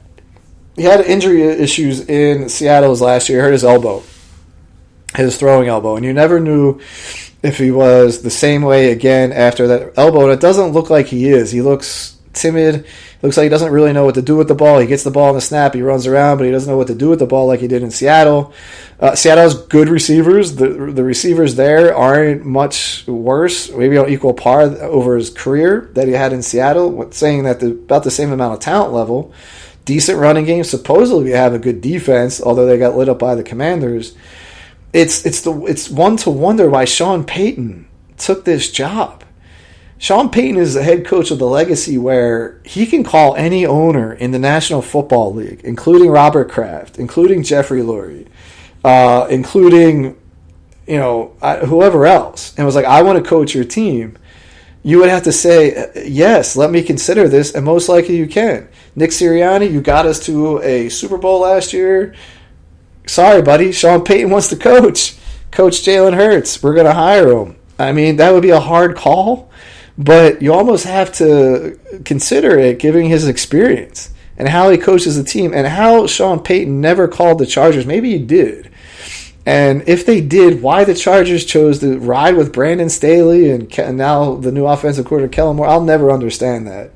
S2: He had injury issues in Seattle last year. He hurt his elbow, his throwing elbow, and you never knew if he was the same way again after that elbow. And it doesn't look like he is. He looks timid. Looks like he doesn't really know what to do with the ball. He gets the ball on the snap. He runs around, but he doesn't know what to do with the ball like he did in Seattle. Seattle has good receivers. The receivers there aren't much worse, maybe on equal par over his career that he had in Seattle, saying that about the same amount of talent level. Decent running game. Supposedly we have a good defense, although they got lit up by the Commanders. it's one to wonder why Sean Payton took this job. Sean Payton is the head coach of the legacy where he can call any owner in the National Football League, including Robert Kraft, including Jeffrey Lurie, including whoever else, and was like, I want to coach your team. You would have to say, yes, let me consider this, and most likely you can. Nick Sirianni, you got us to a Super Bowl last year. Sorry, buddy. Sean Payton wants to coach. Coach Jalen Hurts. We're going to hire him. I mean, that would be a hard call, but you almost have to consider it, given his experience and how he coaches the team and how Sean Payton never called the Chargers. Maybe he did. And if they did, why the Chargers chose to ride with Brandon Staley and now the new offensive coordinator, Kellen Moore, I'll never understand that.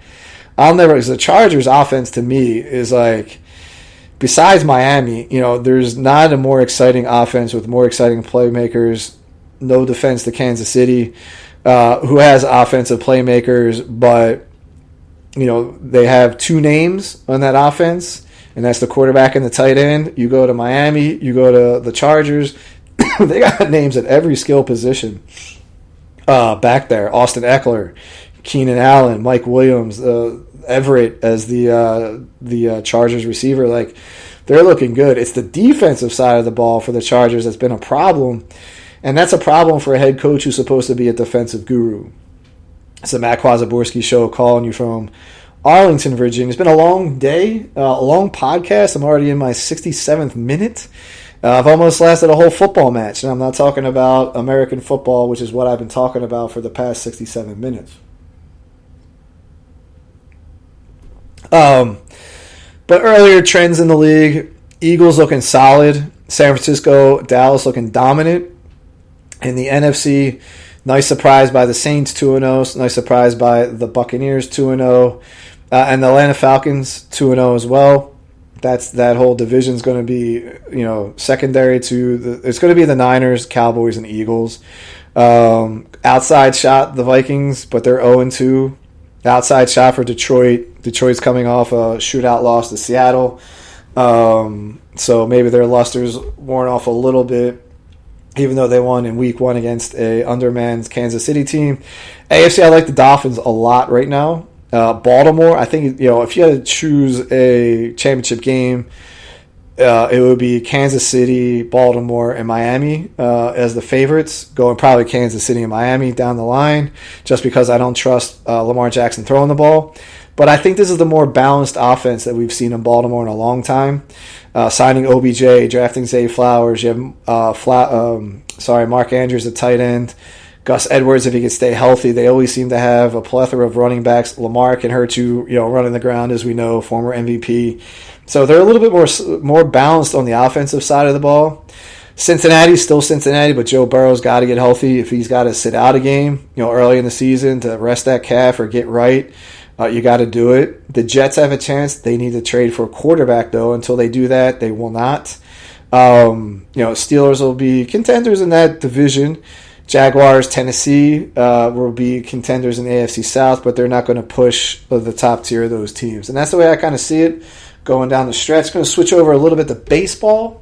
S2: Because the Chargers offense to me is like, besides Miami, there's not a more exciting offense with more exciting playmakers. No defense to Kansas City, who has offensive playmakers, but, they have two names on that offense. And that's the quarterback and the tight end. You go to Miami, you go to the Chargers. They got names at every skill position back there. Austin Eckler, Keenan Allen, Mike Williams, Everett as the Chargers receiver. Like, they're looking good. It's the defensive side of the ball for the Chargers that's been a problem. And that's a problem for a head coach who's supposed to be a defensive guru. It's the Matt Kwazaborski Show calling you from Arlington, Virginia. It's been a long day, a long podcast. I'm already in my 67th minute. I've almost lasted a whole football match, and I'm not talking about American football, which is what I've been talking about for the past 67 minutes. But earlier trends in the league, Eagles looking solid, San Francisco, Dallas looking dominant. In the NFC, nice surprise by the Saints 2-0, nice surprise by the Buccaneers 2-0. And the Atlanta Falcons 2-0 as well. That whole division is going to be, secondary to it's going to be the Niners, Cowboys, and Eagles. Outside shot the Vikings, but they're 0-2. Outside shot for Detroit. Detroit's coming off a shootout loss to Seattle, so maybe their luster's worn off a little bit, even though they won in Week 1 against a undermanned Kansas City team. AFC, I like the Dolphins a lot right now. Baltimore, I think, if you had to choose a championship game, it would be Kansas City, Baltimore, and Miami as the favorites, going probably Kansas City and Miami down the line, just because I don't trust Lamar Jackson throwing the ball. But I think this is the more balanced offense that we've seen in Baltimore in a long time. Signing OBJ, drafting Zay Flowers, you have Mark Andrews at tight end. Gus Edwards, if he can stay healthy, they always seem to have a plethora of running backs. Lamar can hurt you, running the ground, as we know, former MVP. So they're a little bit more balanced on the offensive side of the ball. Cincinnati's still Cincinnati, but Joe Burrow's got to get healthy. If he's got to sit out a game, early in the season to rest that calf or get right, you got to do it. The Jets have a chance. They need to trade for a quarterback, though. Until they do that, they will not. Steelers will be contenders in that division. Jaguars, Tennessee will be contenders in the AFC South, but they're not going to push the top tier of those teams. And that's the way I kind of see it going down the stretch. Going to switch over a little bit to baseball.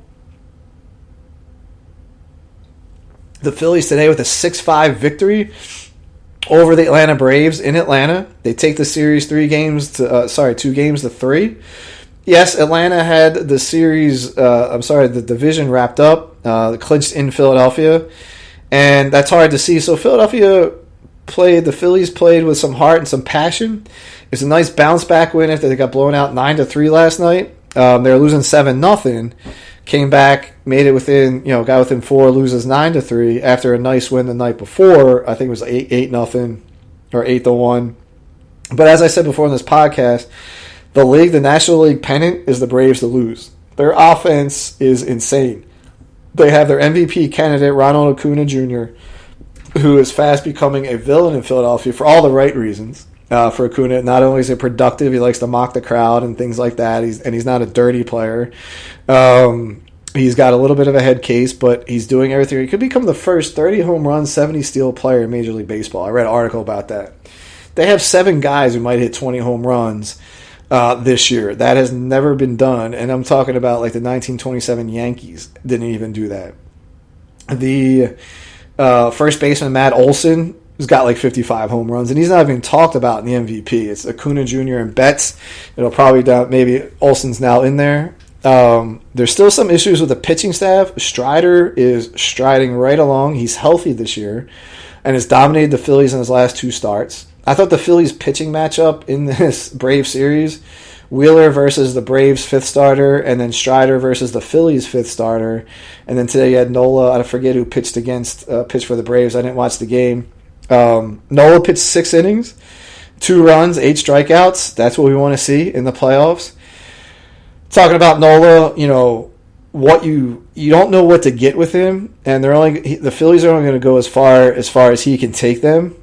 S2: The Phillies today with a 6-5 victory over the Atlanta Braves in Atlanta. They take the series 2 games to 3. Yes, Atlanta had the series, the division wrapped up, clinched in Philadelphia. And that's hard to see. So Philadelphia the Phillies played with some heart and some passion. It's a nice bounce back win after they got blown out 9-3 last night. They were losing 7-0. Came back, made it within, got within 4, loses 9-3 after a nice win the night before. I think it was 8-0 or 8-1. But as I said before in this podcast, the National League pennant is the Braves to lose. Their offense is insane. They have their MVP candidate, Ronald Acuna Jr., who is fast becoming a villain in Philadelphia for all the right reasons. For Acuna, not only is he productive, he likes to mock the crowd and things like that. He's not a dirty player. He's got a little bit of a head case, but he's doing everything. He could become the first 30 home run, 70 steal player in Major League Baseball. I read an article about that. They have 7 guys who might hit 20 home runs this year. That has never been done, and I'm talking about like the 1927 Yankees didn't even do that. The first baseman, Matt Olson, has got like 55 home runs, and he's not even talked about in the MVP. It's Acuna Jr. and Betts. It'll probably down. Maybe Olson's now in there. There's still some issues with the pitching staff. Strider is striding right along. He's healthy this year and has dominated the Phillies in his last 2 starts. I thought the Phillies pitching matchup in this Braves series, Wheeler versus the Braves 5th starter, and then Strider versus the Phillies 5th starter. And then today you had Nola. I forget who pitched for the Braves. I didn't watch the game. Nola pitched 6 innings, 2 runs, 8 strikeouts. That's what we want to see in the playoffs. Talking about Nola, what you don't know what to get with him, and the Phillies are only going to go as far as he can take them.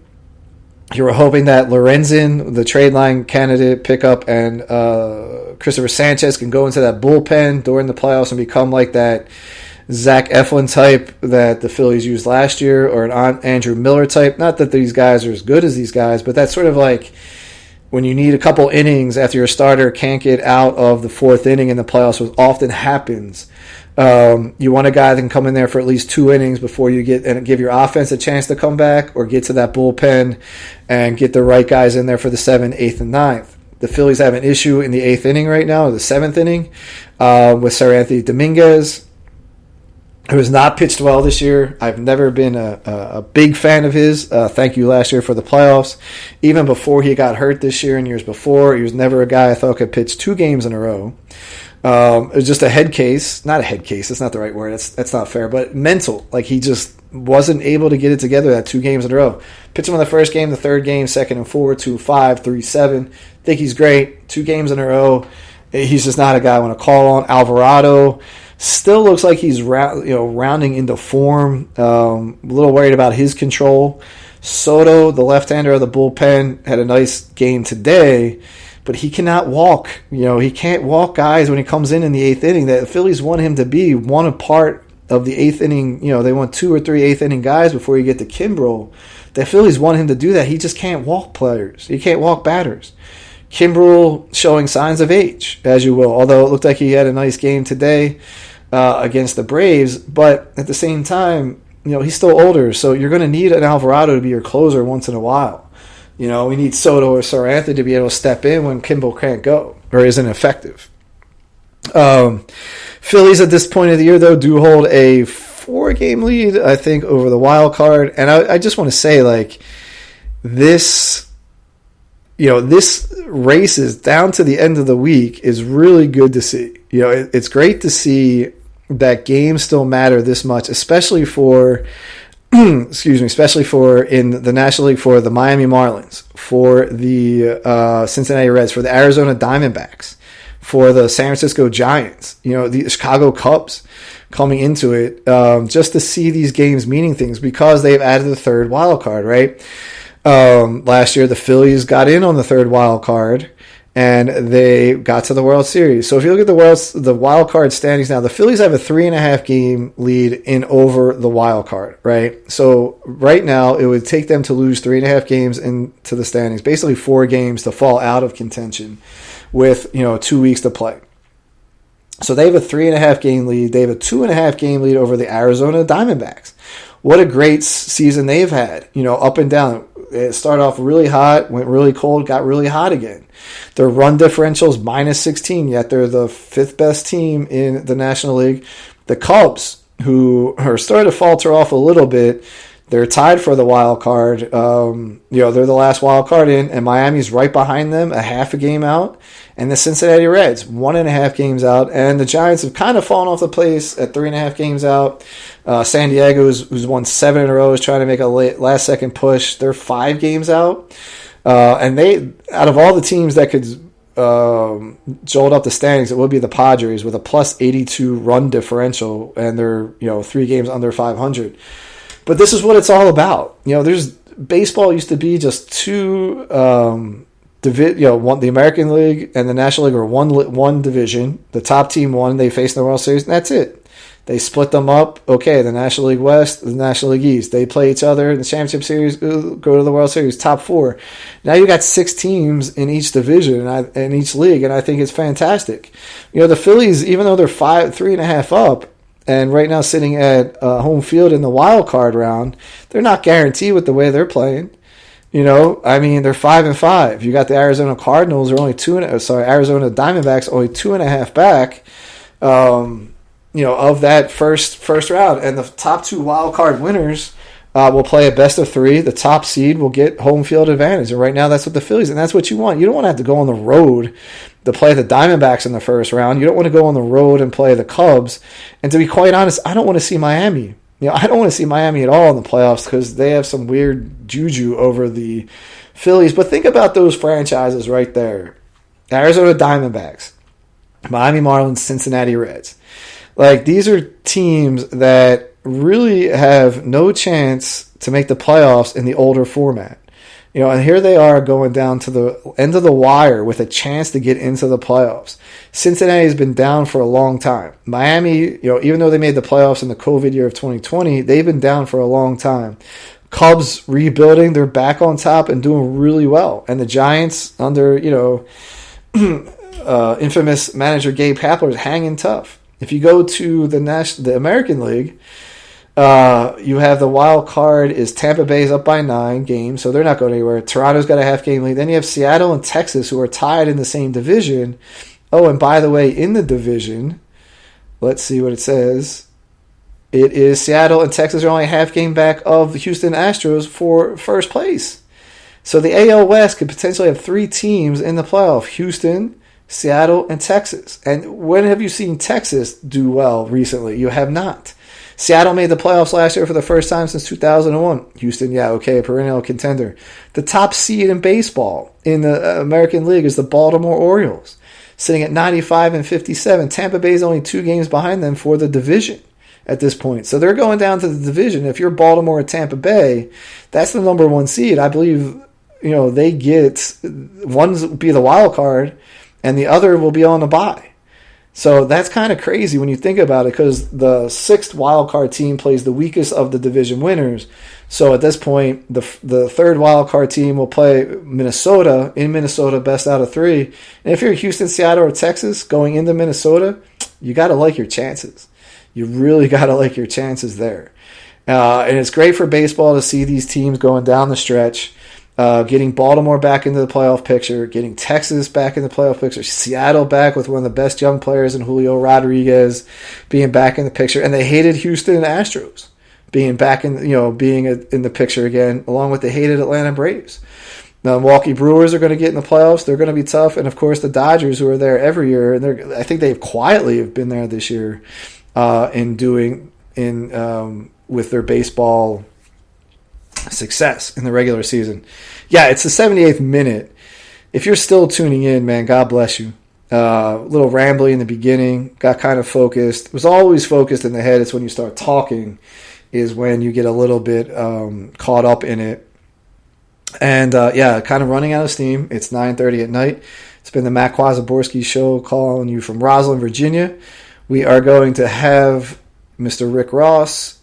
S2: You were hoping that Lorenzen, the trade line candidate pickup, and Christopher Sanchez can go into that bullpen during the playoffs and become like that Zach Eflin type that the Phillies used last year, or an Andrew Miller type. Not that these guys are as good as these guys, but that's sort of like when you need a couple innings after your starter can't get out of the 4th inning in the playoffs, which often happens. You want a guy that can come in there for at least 2 innings before you get and give your offense a chance to come back, or get to that bullpen and get the right guys in there for the 7th, 8th, and 9th. The Phillies have an issue in the 8th inning right now, or the 7th inning, with Sir Anthony Dominguez, who has not pitched well this year. I've never been a big fan of his. Thank you last year for the playoffs. Even before he got hurt this year and years before, he was never a guy I thought could pitch 2 games in a row. It was just a head case. Not a head case. That's not the right word. That's not fair. But mental. Like, he just wasn't able to get it together that 2 games in a row. Pitched him in the first game, the 3rd game, 2nd and 4, 2-5, 3-7. Think he's great. 2 games in a row. He's just not a guy I want to call on. Alvarado still looks like he's rounding into form. A little worried about his control. Soto, the left-hander of the bullpen, had a nice game today, but he cannot walk. He can't walk guys when he comes in the 8th inning. The Phillies want him to be one part of the 8th inning. They want 2 or 3 8th inning guys before you get to Kimbrel. The Phillies want him to do that. He just can't walk players. He can't walk batters. Kimbrel showing signs of age, as you will, although it looked like he had a nice game today against the Braves. But at the same time, he's still older, so you're going to need an Alvarado to be your closer once in a while. We need Soto or Sir Anthony to be able to step in when Kimbrel can't go or isn't effective. Phillies at this point of the year, though, do hold a 4-game lead, I think, over the wild card. And I just want to say, like, this race is down to the end of the week is really good to see. It's great to see that games still matter this much, especially for especially for in the National League, for the Miami Marlins, for the Cincinnati Reds, for the Arizona Diamondbacks, for the San Francisco Giants, the Chicago Cubs coming into it, just to see these games meaning things because they've added the 3rd wild card, right? Last year, the Phillies got in on the 3rd wild card, and they got to the World Series. So if you look at the wild card standings now, the Phillies have a 3.5 game lead in over the wild card, right? So right now, it would take them to lose 3.5 games into the standings, basically 4 games to fall out of contention with 2 weeks to play. So they have a 3.5 game lead. They have a 2.5 game lead over the Arizona Diamondbacks. What a great season they've had, up and down. It started off really hot, went really cold, got really hot again. Their run differential is -16, yet they're the 5th best team in the National League. The Cubs, who are starting to falter off a little bit, they're tied for the wild card. They're the last wild card in, and Miami's right behind them, a half a game out. And the Cincinnati Reds, 1.5 games out. And the Giants have kind of fallen off the place at 3.5 games out. San Diego, who's won 7 in a row, is trying to make a last-second push. They're 5 games out. And they, out of all the teams that could jolt up the standings, it would be the Padres with a +82 run differential. And they're, 3 games under 500. But this is what it's all about. Baseball used to be just 2... the American League and the National League are one division. The top team won. They faced in the World Series, and that's it. They split them up. Okay, the National League West, the National League East. They play each other in the Championship Series, go to the World Series, top 4. Now you got 6 teams in each division in each league, and I think it's fantastic. The Phillies, even though they're 3.5 up, and right now sitting at home field in the wild card round, they're not guaranteed with the way they're playing. You know, I mean, they're 5-5. You got the Arizona Cardinals are only Arizona Diamondbacks only 2.5 back. Of that first round, and the top two wild card winners will play a best of 3. The top seed will get home field advantage, and right now that's what the Phillies, and that's what you want. You don't want to have to go on the road to play the Diamondbacks in the first round. You don't want to go on the road and play the Cubs. And to be quite honest, I don't want to see Miami. I don't want to see Miami at all in the playoffs because they have some weird juju over the Phillies. But think about those franchises right there: Arizona Diamondbacks, Miami Marlins, Cincinnati Reds. Like, these are teams that really have no chance to make the playoffs in the older format. And here they are going down to the end of the wire with a chance to get into the playoffs. Cincinnati has been down for a long time. Miami, even though they made the playoffs in the COVID year of 2020, they've been down for a long time. Cubs rebuilding, they're back on top and doing really well. And the Giants under, infamous manager Gabe Kapler is hanging tough. If you go to the American League, you have the wild card is Tampa Bay's up by 9 games, so they're not going anywhere. Toronto's got a half-game lead. Then you have Seattle and Texas, who are tied in the same division. Oh, and by the way, in the division, let's see what it says. It is Seattle and Texas are only a half-game back of the Houston Astros for first place. So the AL West could potentially have 3 teams in the playoff: Houston, Seattle, and Texas. And when have you seen Texas do well recently? You have not. Seattle made the playoffs last year for the first time since 2001. Houston, a perennial contender. The top seed in baseball in the American League is the Baltimore Orioles, sitting at 95-57. Tampa Bay is only 2 games behind them for the division at this point. So they're going down to the division. If you're Baltimore or Tampa Bay, that's the number 1 seed. I believe, they get, one will be the wild card, and the other will be on the bye. So that's kind of crazy when you think about it, because the 6th wildcard team plays the weakest of the division winners. So at this point, the 3rd wildcard team will play Minnesota, in Minnesota, best out of 3. And if you're Houston, Seattle, or Texas going into Minnesota, you got to like your chances. You really got to like your chances there. And it's great for baseball to see these teams going down the stretch. Getting Baltimore back into the playoff picture, getting Texas back in the playoff picture, Seattle back with one of the best young players in Julio Rodriguez being back in the picture, and they hated Houston Astros being back in, being in the picture again, along with the hated Atlanta Braves. The Milwaukee Brewers are going to get in the playoffs. They're going to be tough, and of course the Dodgers, who are there every year, and I think they've quietly been there this year with their baseball success in the regular season. Yeah, it's the 78th minute. If you're still tuning in, man, God bless you. A little rambly in the beginning, got kind of focused. Was always focused in the head. It's when you start talking is when you get a little bit caught up in it. And kind of running out of steam. It's 9:30 at night. It's been the Matt Kwazaborski Show, calling you from Roslyn, Virginia. We are going to have Mr. Rick Ross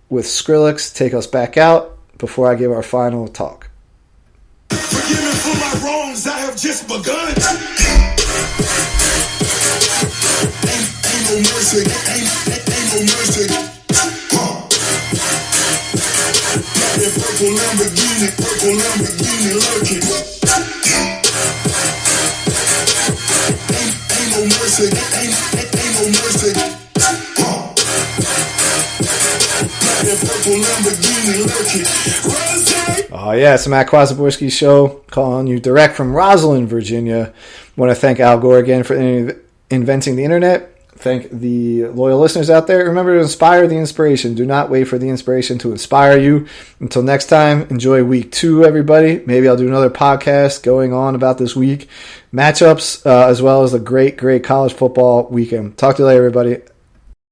S2: with Skrillex take us back out before I give our final talk.
S1: Forgive me for my wrongs, I have just begun. Ain't no mercy, ain't no mercy. That purple Lamborghini lurking. Ain't no mercy, ain't no mercy.
S2: Oh, yeah, it's the Matt Kwazaborski Show, calling you direct from Roslyn, Virginia. I want to thank Al Gore again for inventing the internet. Thank the loyal listeners out there. Remember to inspire the inspiration. Do not wait for the inspiration to inspire you. Until next time, enjoy week 2, everybody. Maybe I'll do another podcast going on about this week. Matchups, as well as a great college football weekend. Talk to you later, everybody.